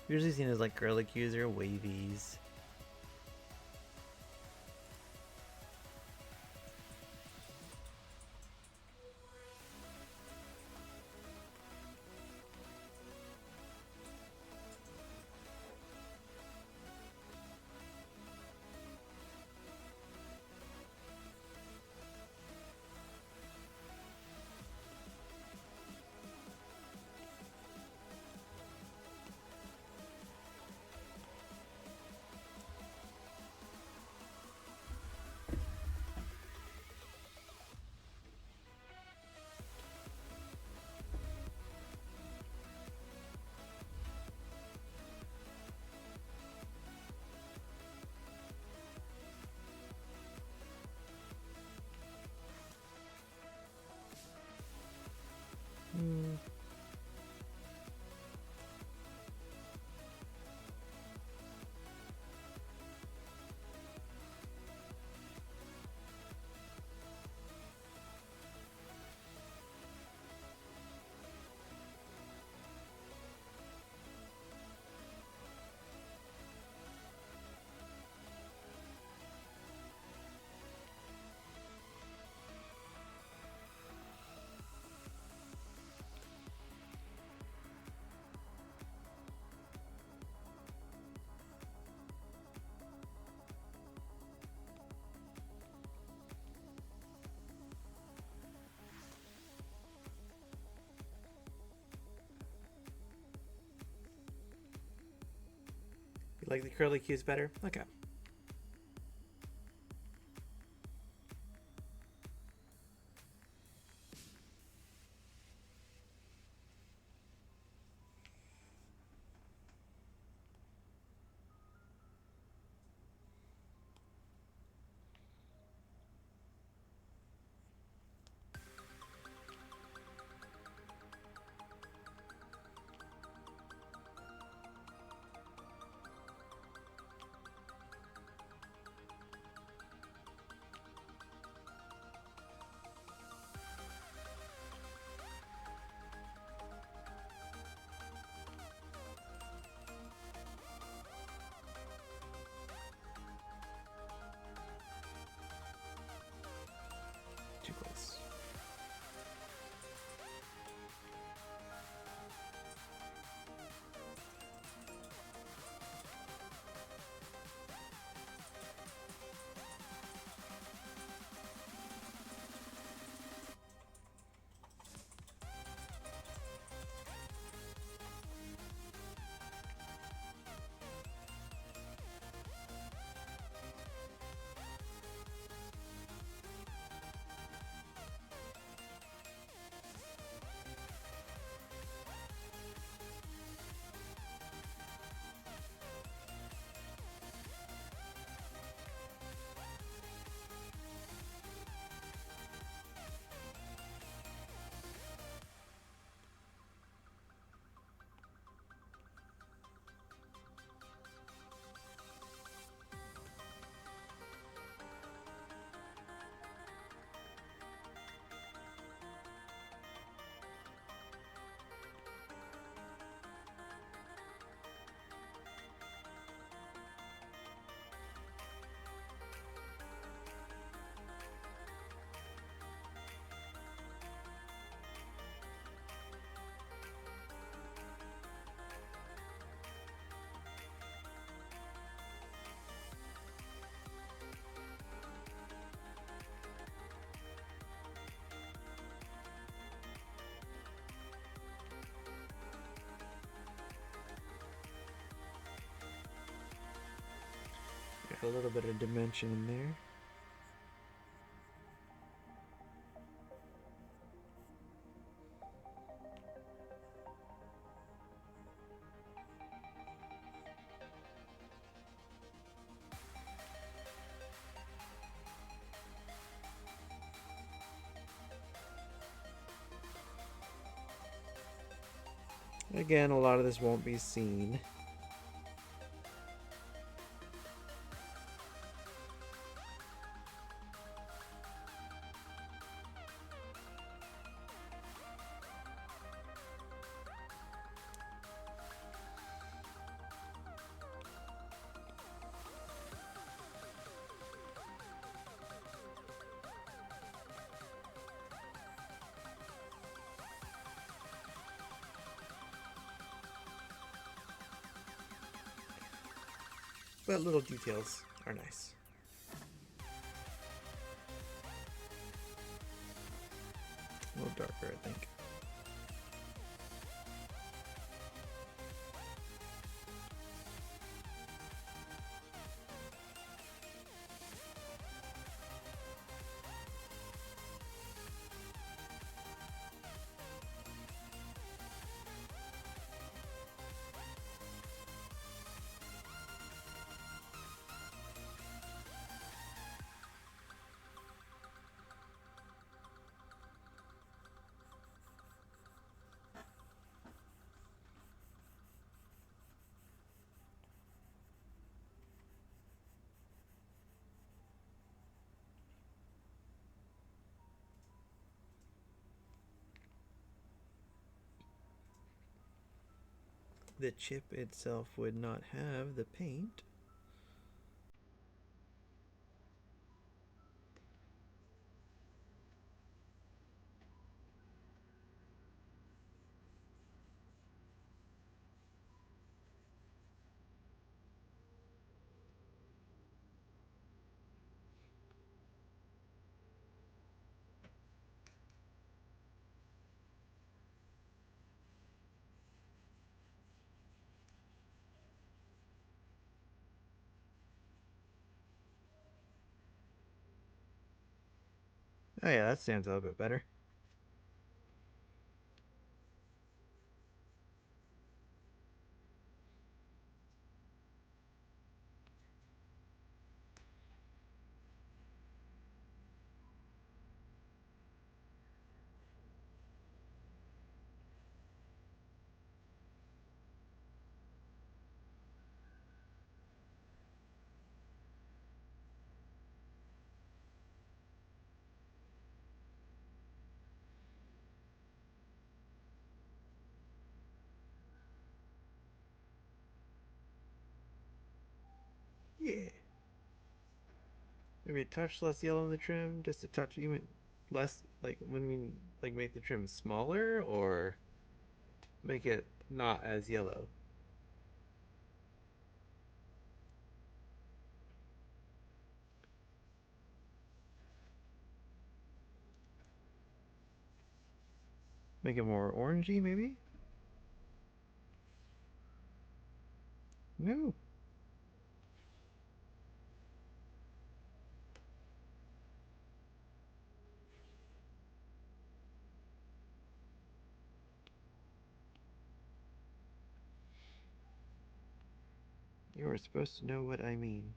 Usually seen as like curly cues or wavies. You like the curly cues better? Okay. a little bit of dimension in there. Again, a lot of this won't be seen. But little details are nice. A little darker, I think. The chip itself would not have the paint. Oh yeah, that stands a little bit better. Yeah. Maybe a touch less yellow in the trim, just a touch even less. Like when we like make the trim smaller, or make it not as yellow. Make it more orangey, maybe. No. You were supposed to know what I mean.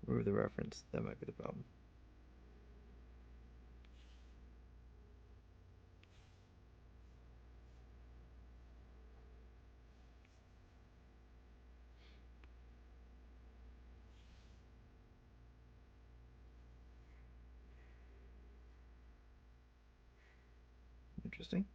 Remove the reference. That might be the problem. Interesting.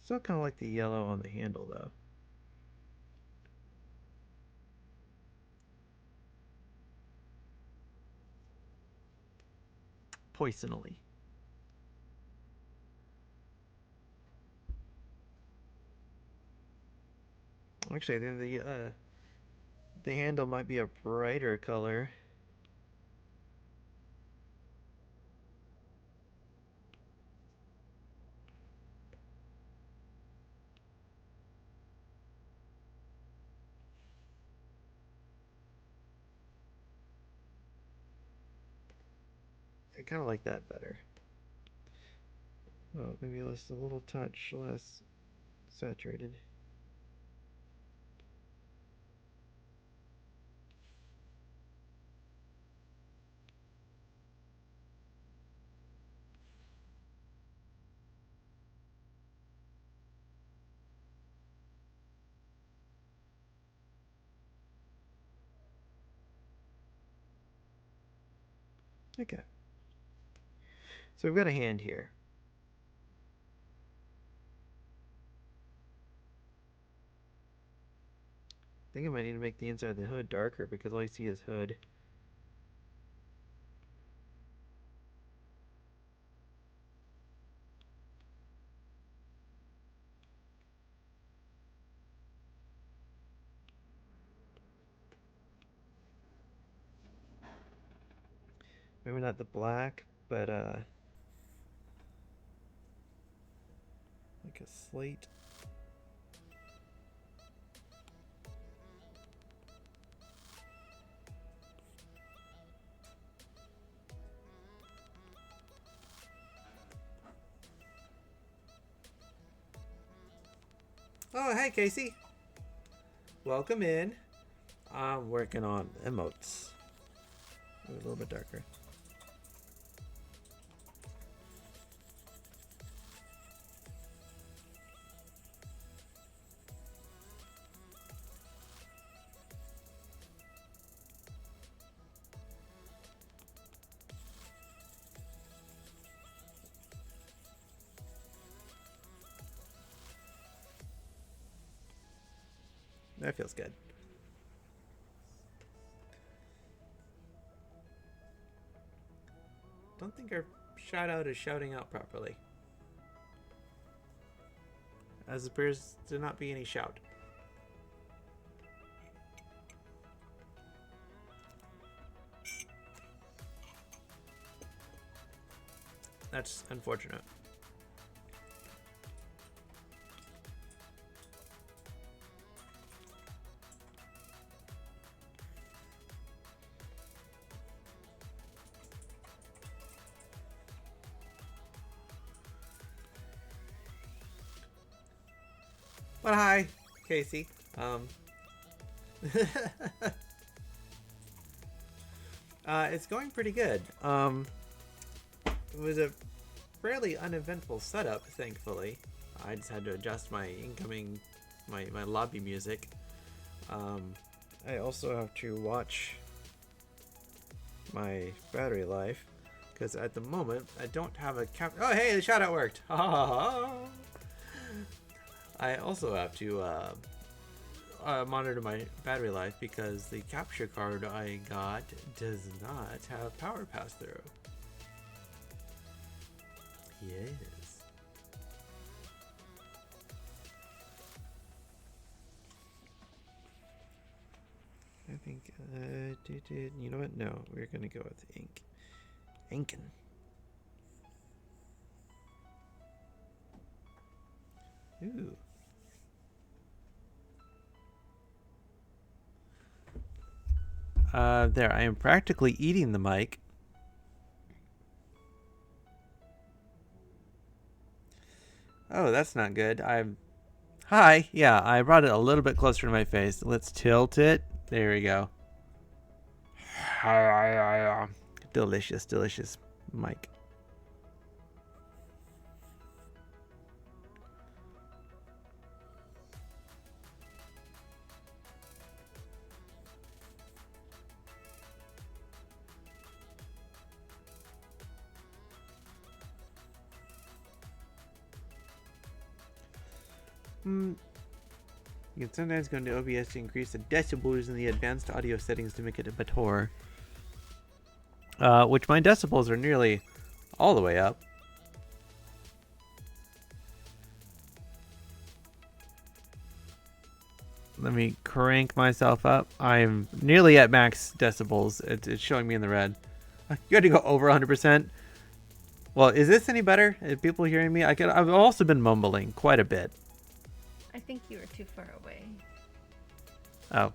Still kind of like the yellow on the handle, though. Poisonally. Actually, the handle might be a brighter color. I kind of like that better. Oh, maybe just a little touch less saturated. Okay. So we've got a hand here. I think I might need to make the inside of the hood darker because all I see is hood. Maybe not the black, but like a slate. Oh, hey, Casey. Welcome in. I'm working on emotes. A little bit darker. That feels good. Don't think our shout out is shouting out properly. As appears to not be any shout. That's unfortunate. But hi, Casey. It's going pretty good. It was a fairly uneventful setup, thankfully. I just had to adjust my incoming, my lobby music. I also have to watch my battery life because at the moment I don't have a cap. Oh, hey, the shout out worked. I also have to monitor my battery life because the capture card I got does not have power pass through. Yes. I think, you know what? No, we're gonna go with ink. Inkin. Ooh. There, I am practically eating the mic. Oh, that's not good. Hi. Yeah, I brought it a little bit closer to my face. Let's tilt it. There we go. Delicious, delicious mic. You can sometimes go into OBS to increase the decibels in the advanced audio settings to make it a better. Which my decibels are nearly all the way up. Let me crank myself up. I'm nearly at max decibels. It's showing me in the red. You had to go over 100%. Well, is this any better? Are people hearing me? I've also been mumbling quite a bit. I think you were too far away. Oh.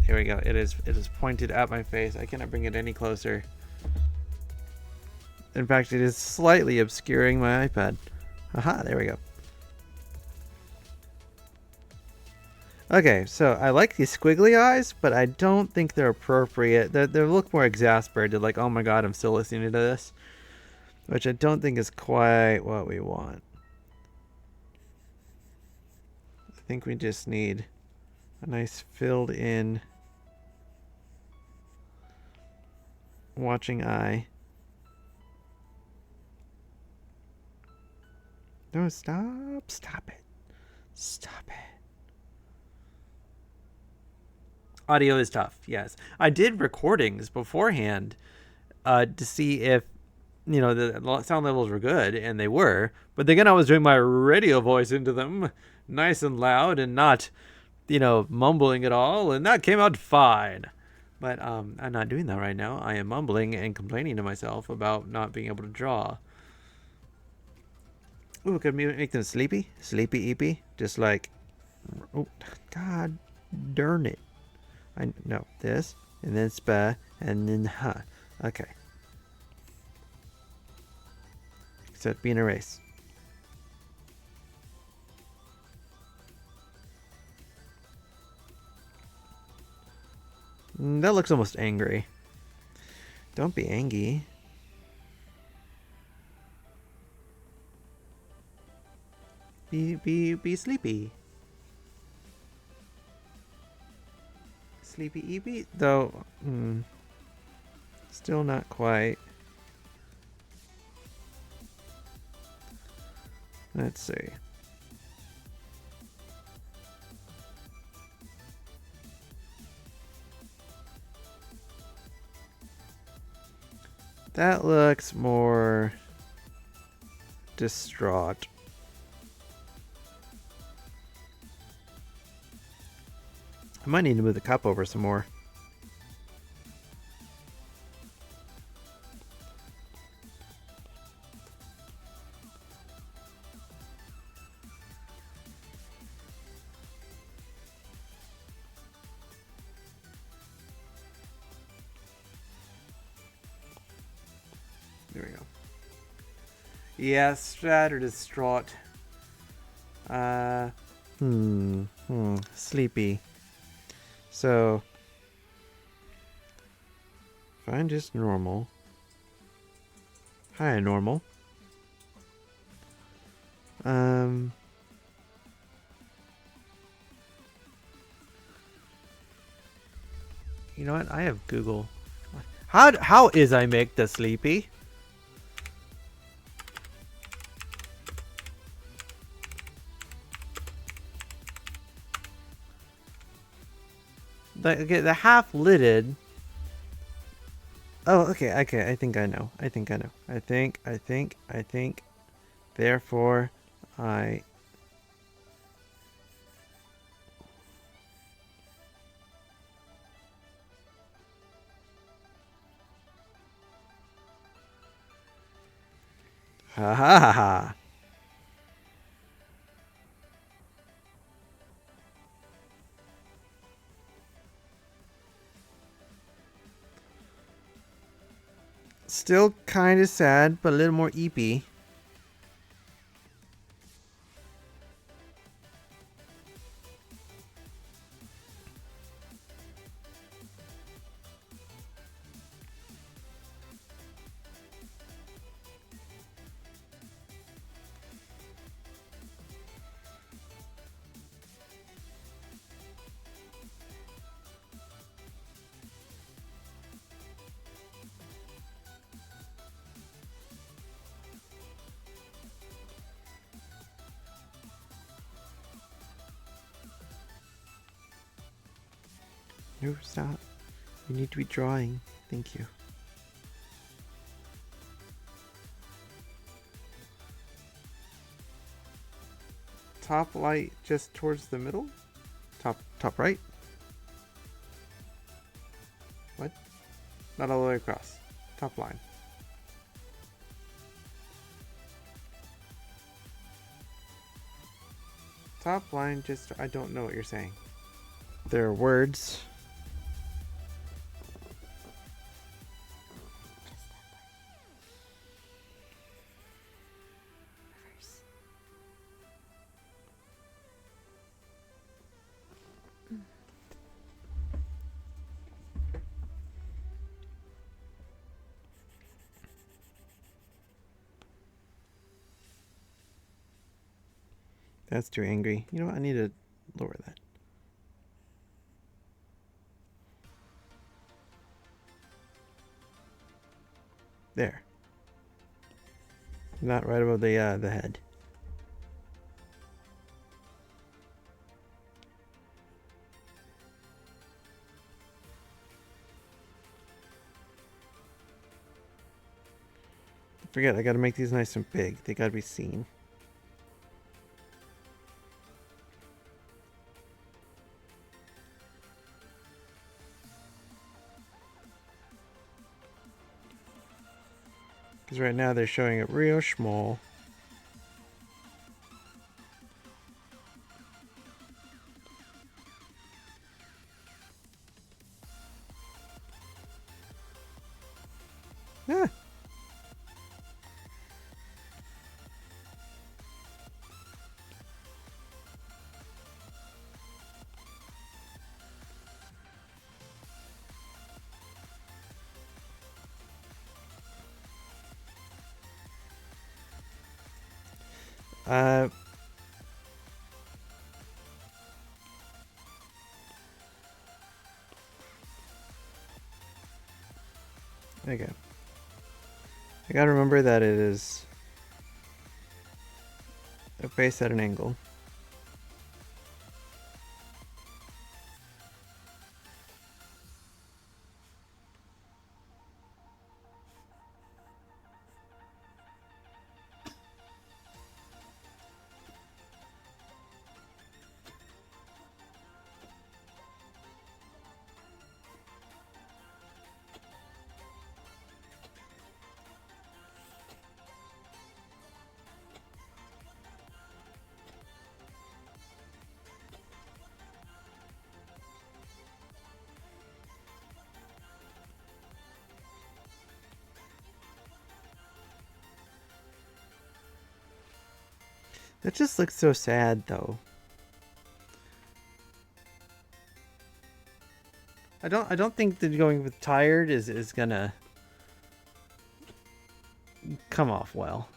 Here we go. It is pointed at my face. I cannot bring it any closer. In fact, it is slightly obscuring my iPad. Aha, there we go. Okay, so I like these squiggly eyes, but I don't think they're appropriate. They look more exasperated, like, oh my god, I'm still listening to this. Which I don't think is quite what we want. I think we just need a nice filled in watching eye. No, stop it. Stop it. Audio is tough, yes. I did recordings beforehand to see if, you know, the sound levels were good, and they were. But then I was doing my radio voice into them, nice and loud, and not, you know, mumbling at all, and that came out fine. But I'm not doing that right now. I am mumbling and complaining to myself about not being able to draw. Ooh, could we make them sleepy? Sleepy eepy? Just like, oh, god darn it. No, this, and then spa, and then ha. Okay. Except being a race. That looks almost angry. Don't be angry. Be sleepy. Sleepy eepy? Though, still not quite. Let's see. That looks more distraught. I might need to move the cup over some more. There we go. Yes, sad or distraught. Sleepy. So, find just normal. Hi, normal. You know what? I have Google. How is I make the sleepy? The half lidded. Oh, okay. I think I know. I think. Therefore, I. Ha ha ha ha. Still kind of sad, but a little more eepy. No, stop. You need to be drawing. Thank you. Top light just towards the middle? Top right? What? Not all the way across. Top line. Top line, just, I don't know what you're saying. There are words. That's too angry. You know what? I need to lower that. There. Not right above the head. Forget, I gotta make these nice and big. They gotta be seen. Because right now they're showing it real small. Ah. Okay. I gotta remember that it is a face at an angle. That just looks so sad, though. I don't think that going with tired is gonna come off well.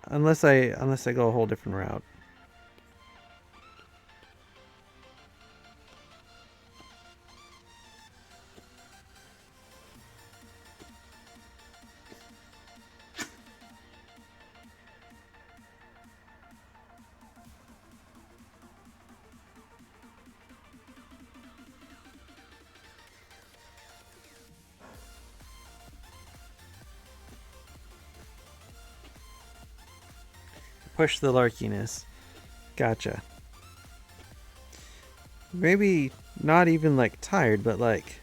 Unless I go a whole different route. Push the larkiness. Gotcha. Maybe not even like tired, but like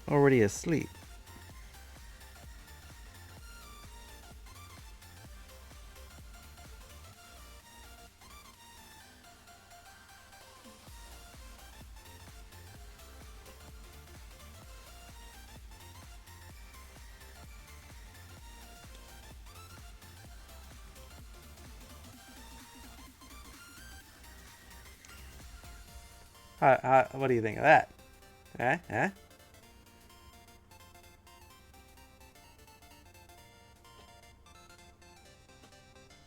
already asleep. What do you think of that? Huh?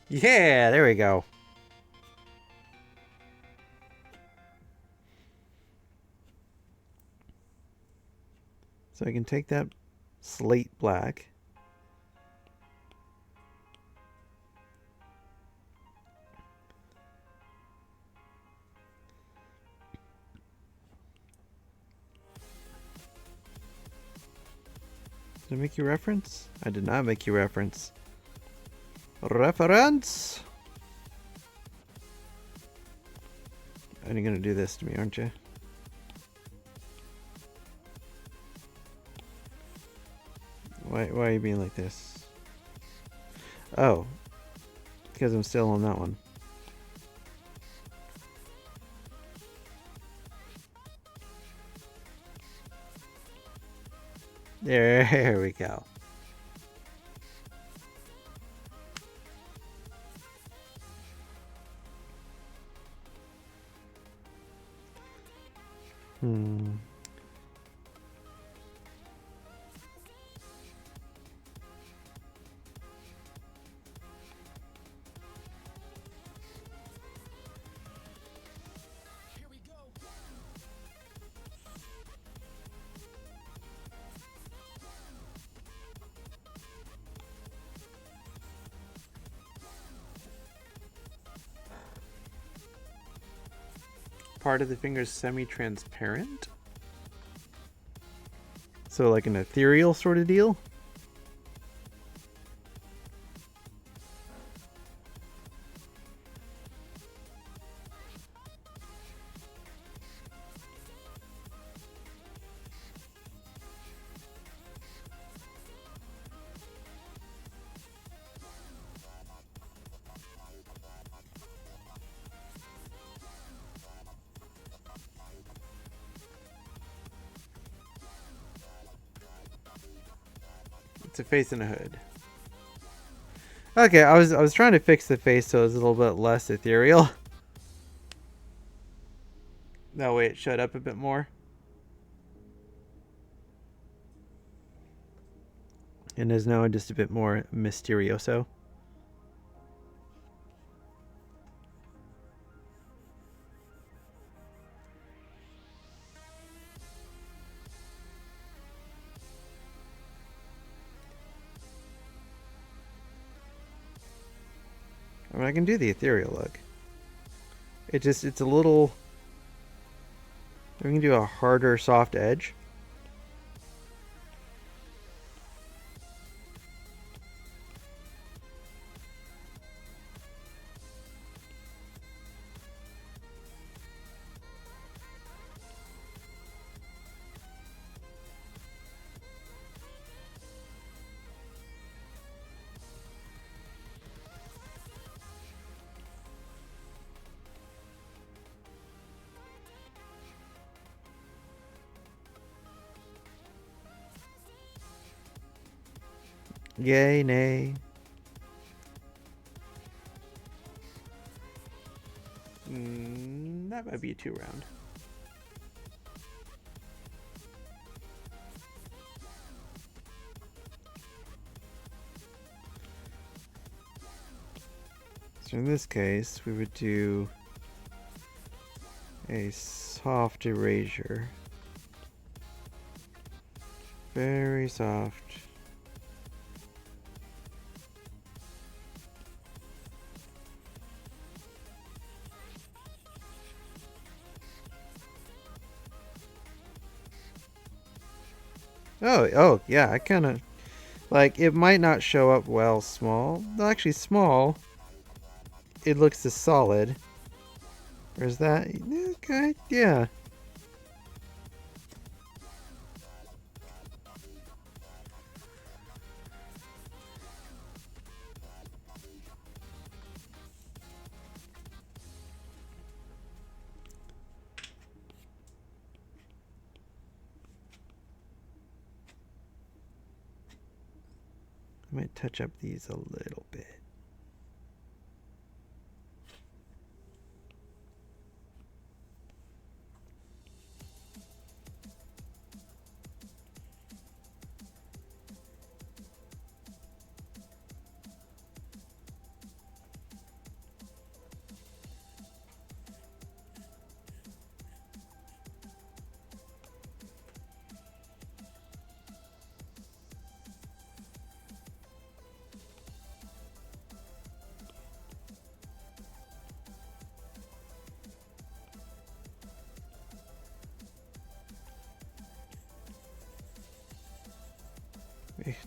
Yeah, there we go. So I can take that slate black. Did I make you reference? I did not make you reference. Reference! And you're gonna do this to me, aren't you? Why are you being like this? Oh. Because I'm still on that one. There we go. Part of the finger is semi-transparent? So like an ethereal sort of deal? It's a face and a hood. Okay, I was trying to fix the face so it was a little bit less ethereal. That way it showed up a bit more. And is now just a bit more mysterioso. I mean, I can do the ethereal look. It's a little... We can do a harder, soft edge. Yay, nay. That might be a 2 round. So in this case, we would do a soft erasure. Very soft. Oh, yeah, I kind of, like, it might not show up well small. Actually, small, it looks as solid. Or is that, okay, yeah. I might touch up these a little bit.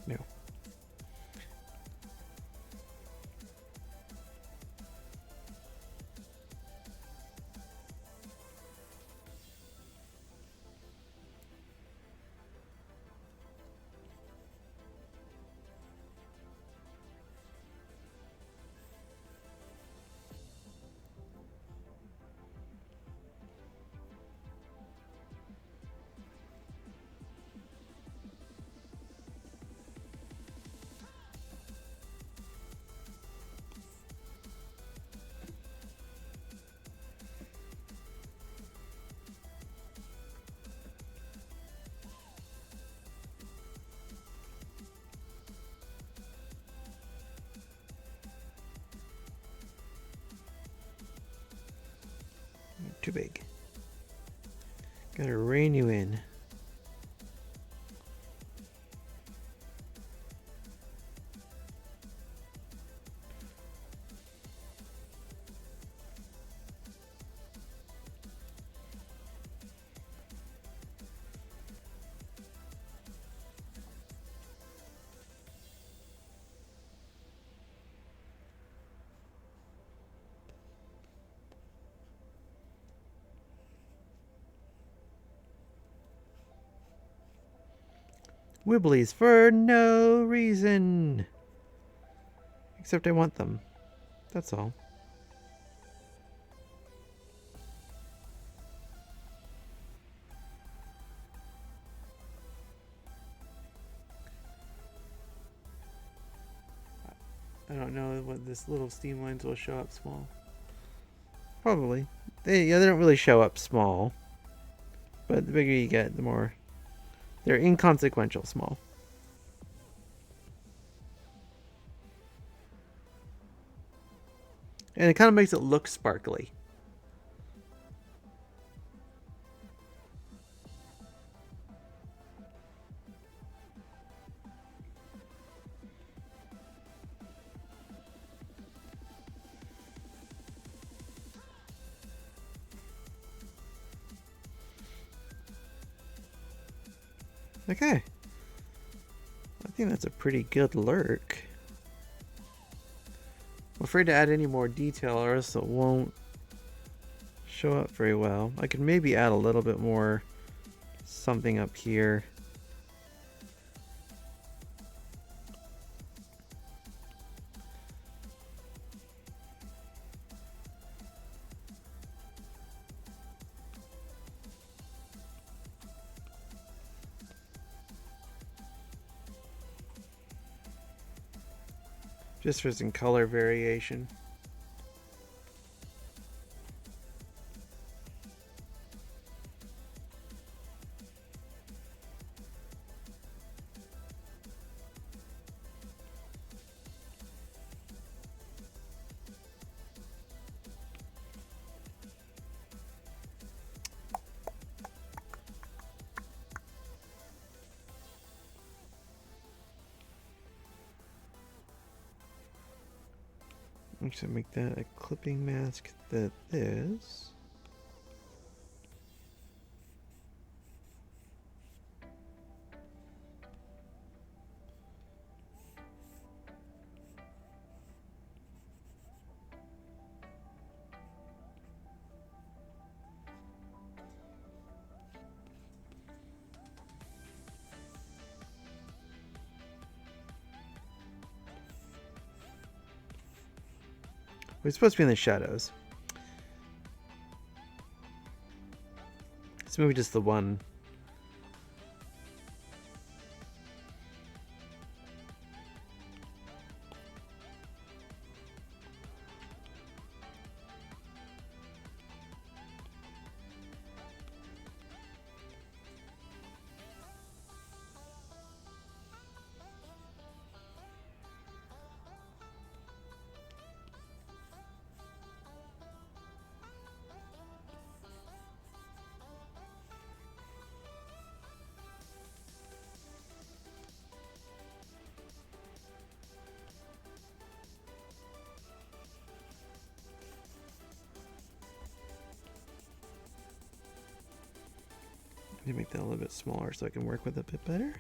No. Too big. Gotta rein you in. Wibblies for no reason. Except I want them. That's all. I don't know what this little steam lines will show up small. Probably. They don't really show up small. But the bigger you get, the more... They're inconsequential small. And it kind of makes it look sparkly. Okay. I think that's a pretty good lurk. I'm afraid to add any more detail or else it won't show up very well. I could maybe add a little bit more something up here. Just for some color variation. Actually, make that a clipping mask that is. We're supposed to be in the shadows. So maybe just the one. Make that a little bit smaller so I can work with it a bit better.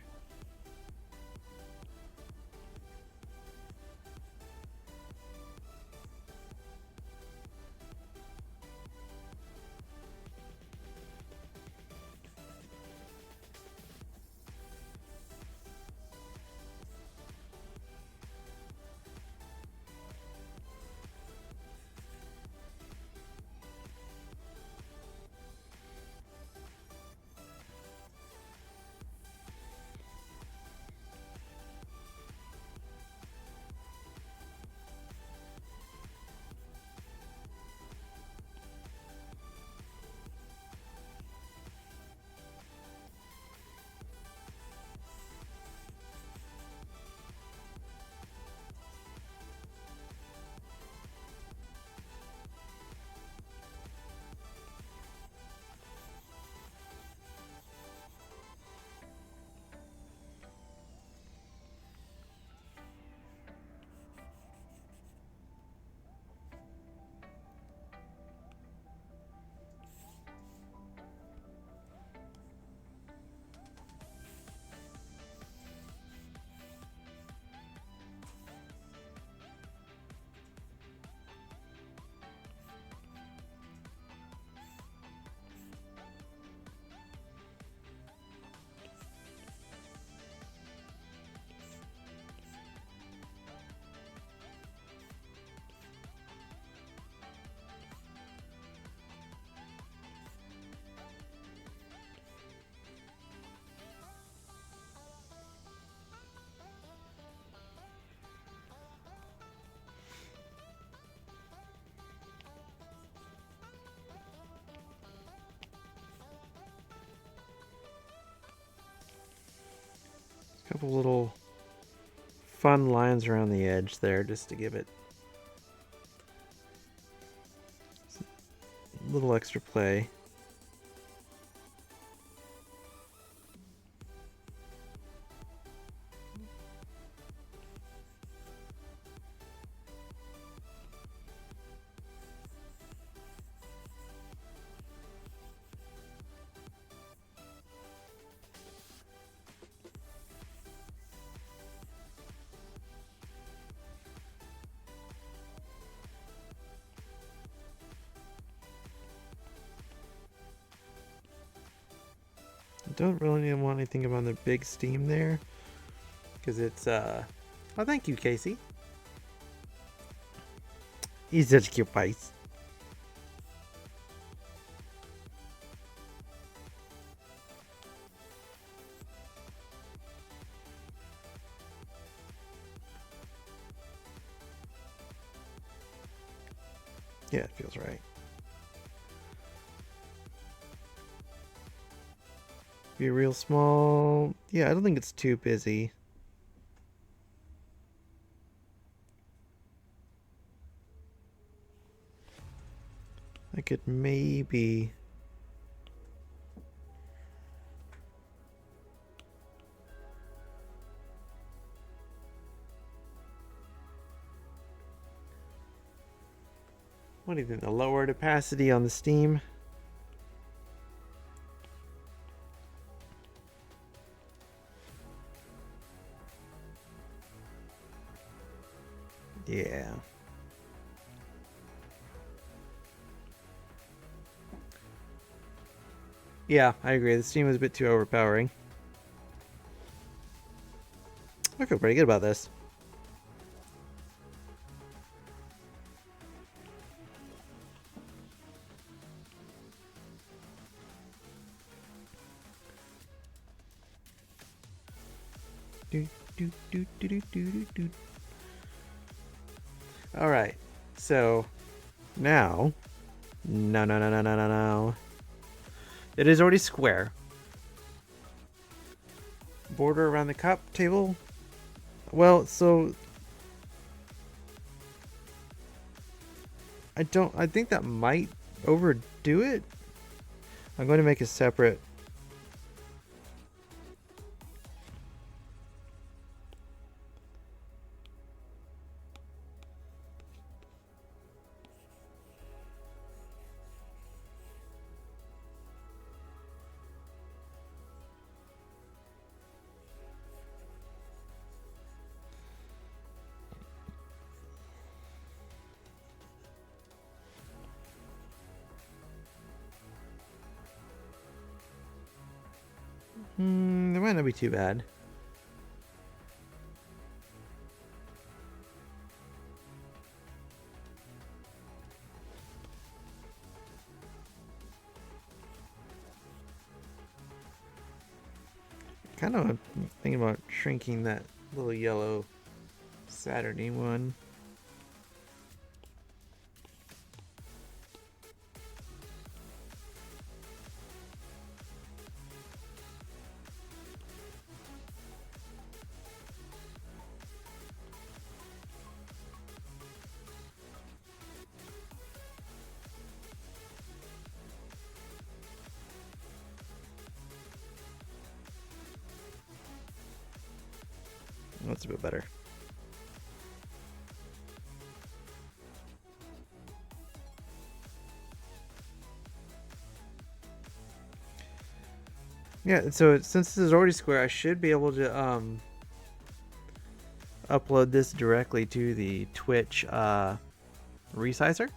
couple little fun lines around the edge there just to give it a little extra play. Don't really want anything about the big steam there because it's oh, thank you, Casey. He's such a cute face. Yeah, it feels right. Be real small. Yeah, I don't think it's too busy. I could maybe... What do you think? The lowered opacity on the steam? Yeah. Yeah, I agree. The steam was a bit too overpowering. I feel pretty good about this. All right. So now, no. It is already square. Border around the cup table. Well, so I think that might overdo it. I'm going to make a separate. It might not be too bad. Kind of thinking about shrinking that little yellow Saturday one. That's a bit better. Yeah, so since this is already square, I should be able to upload this directly to the Twitch resizer.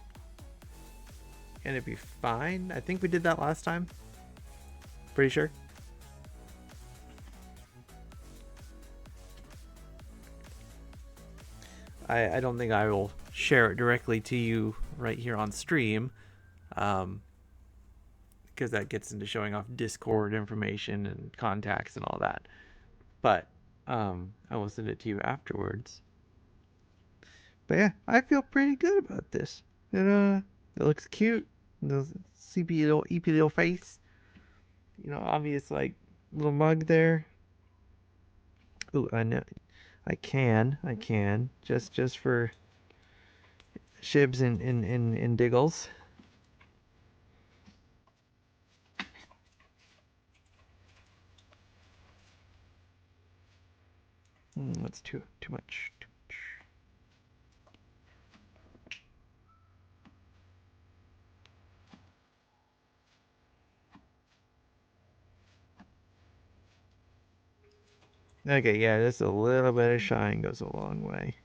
And it'd be fine. I think we did that last time. Pretty sure. I don't think I will share it directly to you right here on stream, because that gets into showing off Discord information and contacts and all that. But I will send it to you afterwards. But yeah, I feel pretty good about this. It looks cute. The CP little EP little face. You know, obvious like little mug there. Ooh, I know. I can. Just for shibs and diggles. That's too much. Too much. Okay, yeah, just a little bit of shine goes a long way.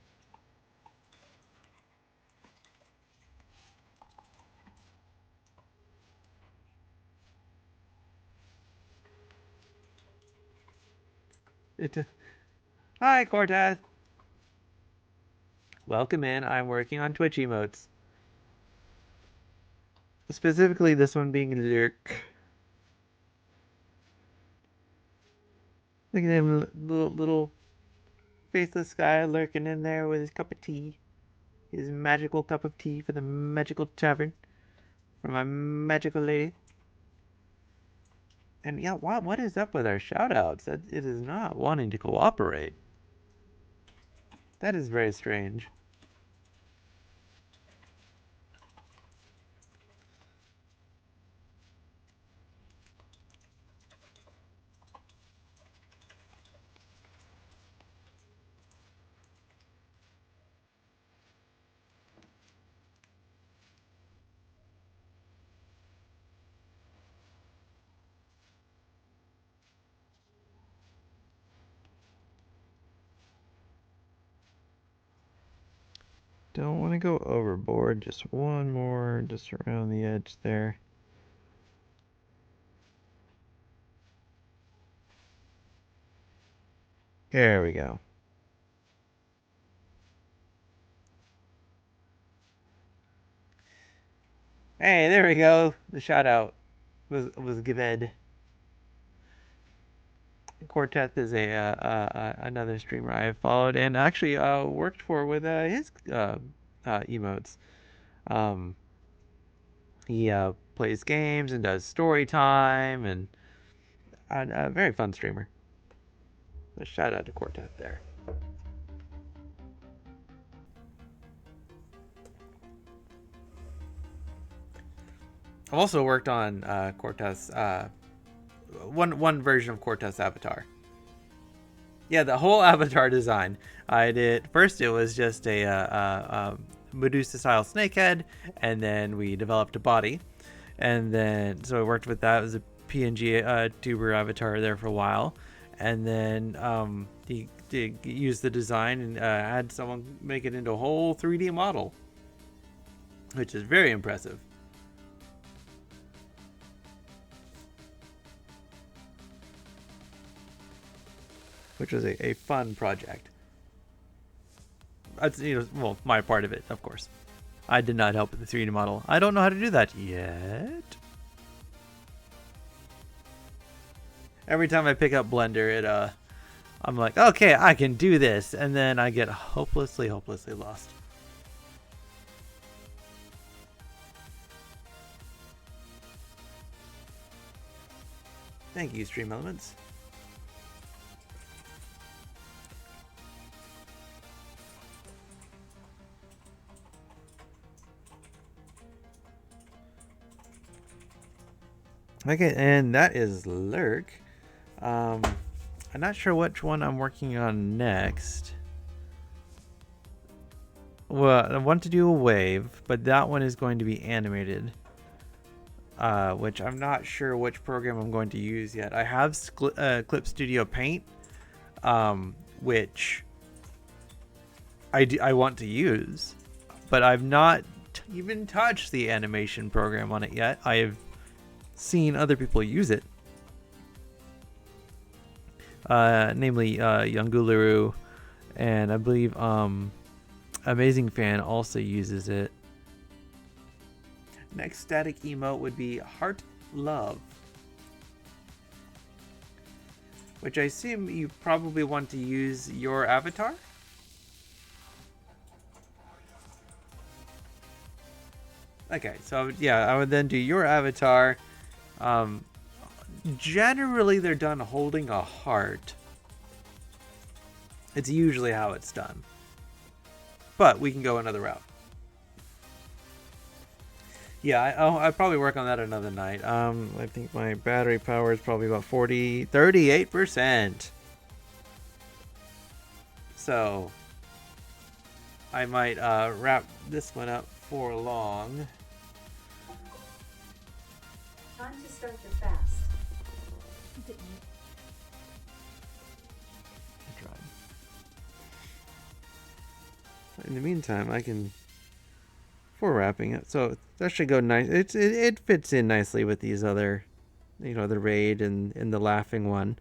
Hi, Cortez. Welcome in. I'm working on Twitch emotes. Specifically, this one being Lurk. Look at him, little faceless guy lurking in there with his cup of tea. His magical cup of tea for the magical tavern. For my magical lady. And yeah, what is up with our shoutouts? That it is not wanting to cooperate. That is very strange. Don't want to go overboard. Just one more, just around the edge there. There we go. Hey, there we go. The shout out was given. Quartet is another streamer I have followed and actually worked for with his emotes. Um, he plays games and does story time and a very fun streamer. So shout out to Quartet there. I've also worked on Quartet's one version of Quartet's avatar. Yeah, the whole avatar design. I did first. It was just a Medusa style snakehead, and then we developed a body, and then so I worked with that. It was a PNG tuber avatar there for a while, and then he did use the design and had someone make it into a whole 3D model, which is very impressive. Which was a fun project. That's well, my part of it, of course. I did not help with the 3D model. I don't know how to do that yet. Every time I pick up Blender, I'm like, okay, I can do this, and then I get hopelessly lost. Thank you, Stream Elements. Okay, and that is Lurk. I'm not sure which one I'm working on next. Well, I want to do a wave, but that one is going to be animated. Which I'm not sure which program I'm going to use yet. I have Clip Studio Paint, which I want to use, but I've not even touched the animation program on it yet. I have seen other people use it, namely Younguluru, and I believe Amazing Fan also uses it. Next static emote would be Heart Love, which I assume you probably want to use your avatar. Okay, so yeah, I would then do your avatar. Generally, they're done holding a heart. It's usually how it's done. But we can go another route. Yeah, I'll probably work on that another night. I think my battery power is probably about 38%. So I might wrap this one up for long. Time to start the fast. I tried. In the meantime, I can, for wrapping it, so that should go nice. It fits in nicely with these other, the raid and the laughing one.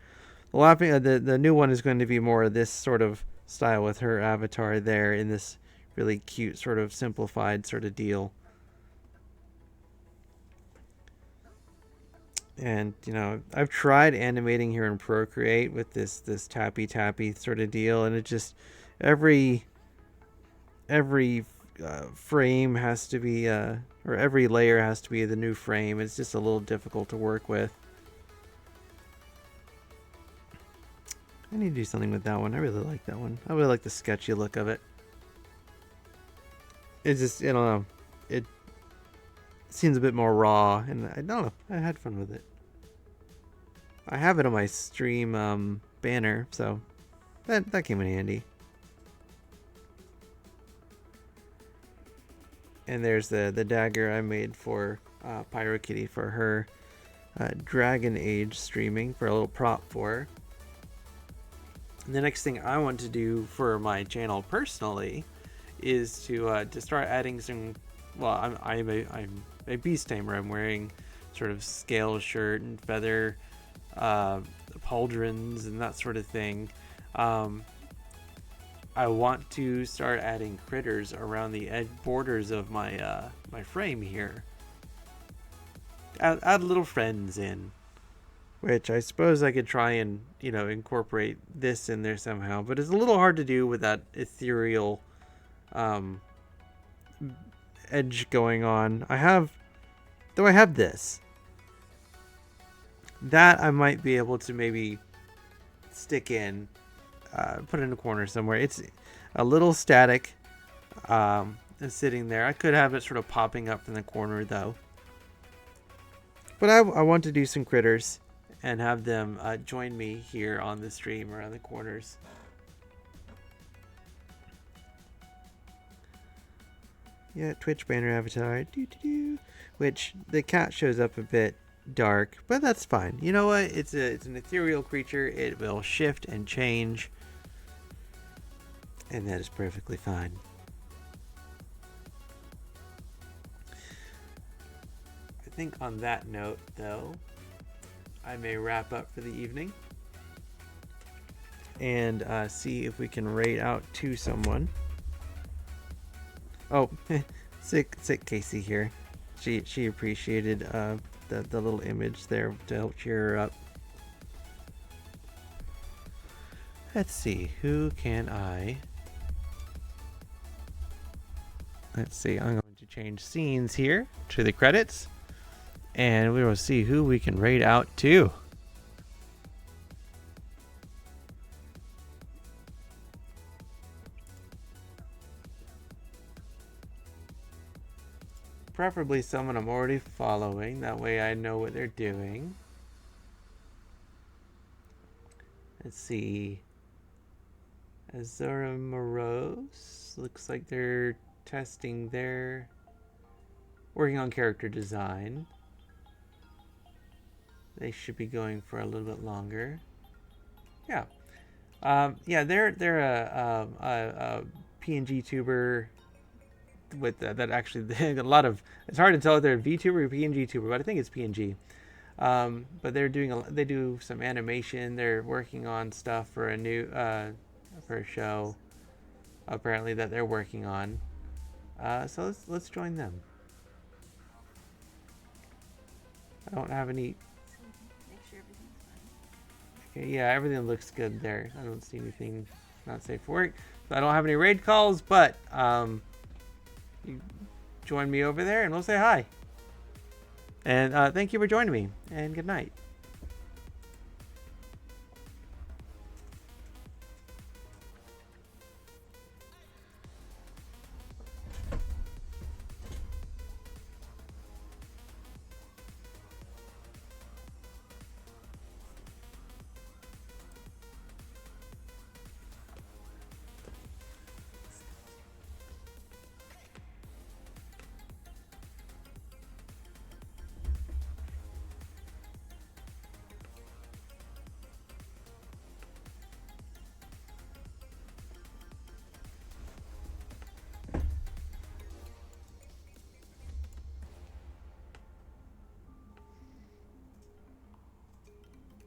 The laughing, the new one is going to be more of this sort of style with her avatar there in this really cute sort of simplified sort of deal. And I've tried animating here in Procreate with this tappy sort of deal, and it just every frame has to be or every layer has to be the new frame. It's just a little difficult to work with. I need to do something with that one. I really like that one. I really like the sketchy look of it. It's just, I don't know. It seems a bit more raw, and I don't know. I had fun with it. I have it on my stream banner, so that came in handy. And there's the dagger I made for Pyrokitty for her Dragon Age streaming, for a little prop for her. And the next thing I want to do for my channel personally is to start adding some. Well, I'm a beast tamer. I'm wearing sort of scale shirt and feather pauldrons and that sort of thing. I want to start adding critters around the edge borders of my my frame here. Add little friends in, which I suppose I could try and incorporate this in there somehow, but it's a little hard to do with that ethereal edge going on. I have this. That I might be able to maybe stick in, put it in a corner somewhere. It's a little static, sitting there. I could have it sort of popping up in the corner though. But I want to do some critters and have them join me here on the stream around the corners. Yeah, Twitch banner avatar, which the cat shows up a bit dark, but that's fine. You know what? It's an ethereal creature. It will shift and change, and that is perfectly fine. I think on that note, though, I may wrap up for the evening and see if we can raid out to someone. Oh, sick Casey here. She appreciated the little image there to help cheer her up. Let's see, who can I? Let's see, I'm going to change scenes here to the credits, and we will see who we can raid out to. Preferably someone I'm already following, that way I know what they're doing. Let's see. Azura Morose. Looks like they're testing their... working on character design. They should be going for a little bit longer. Yeah. Yeah, they're a PNG tuber with that actually a lot of, it's hard to tell if they're a VTuber or PNG tuber, but I think it's PNG. But they're doing they do some animation. They're working on stuff for a new for a show apparently that they're working on. So let's join them. I don't have any. Make sure everything's fine. Okay, yeah, everything looks good there. I don't see anything not safe for work. So I don't have any raid calls, but you join me over there and we'll say hi. And thank you for joining me, and good night.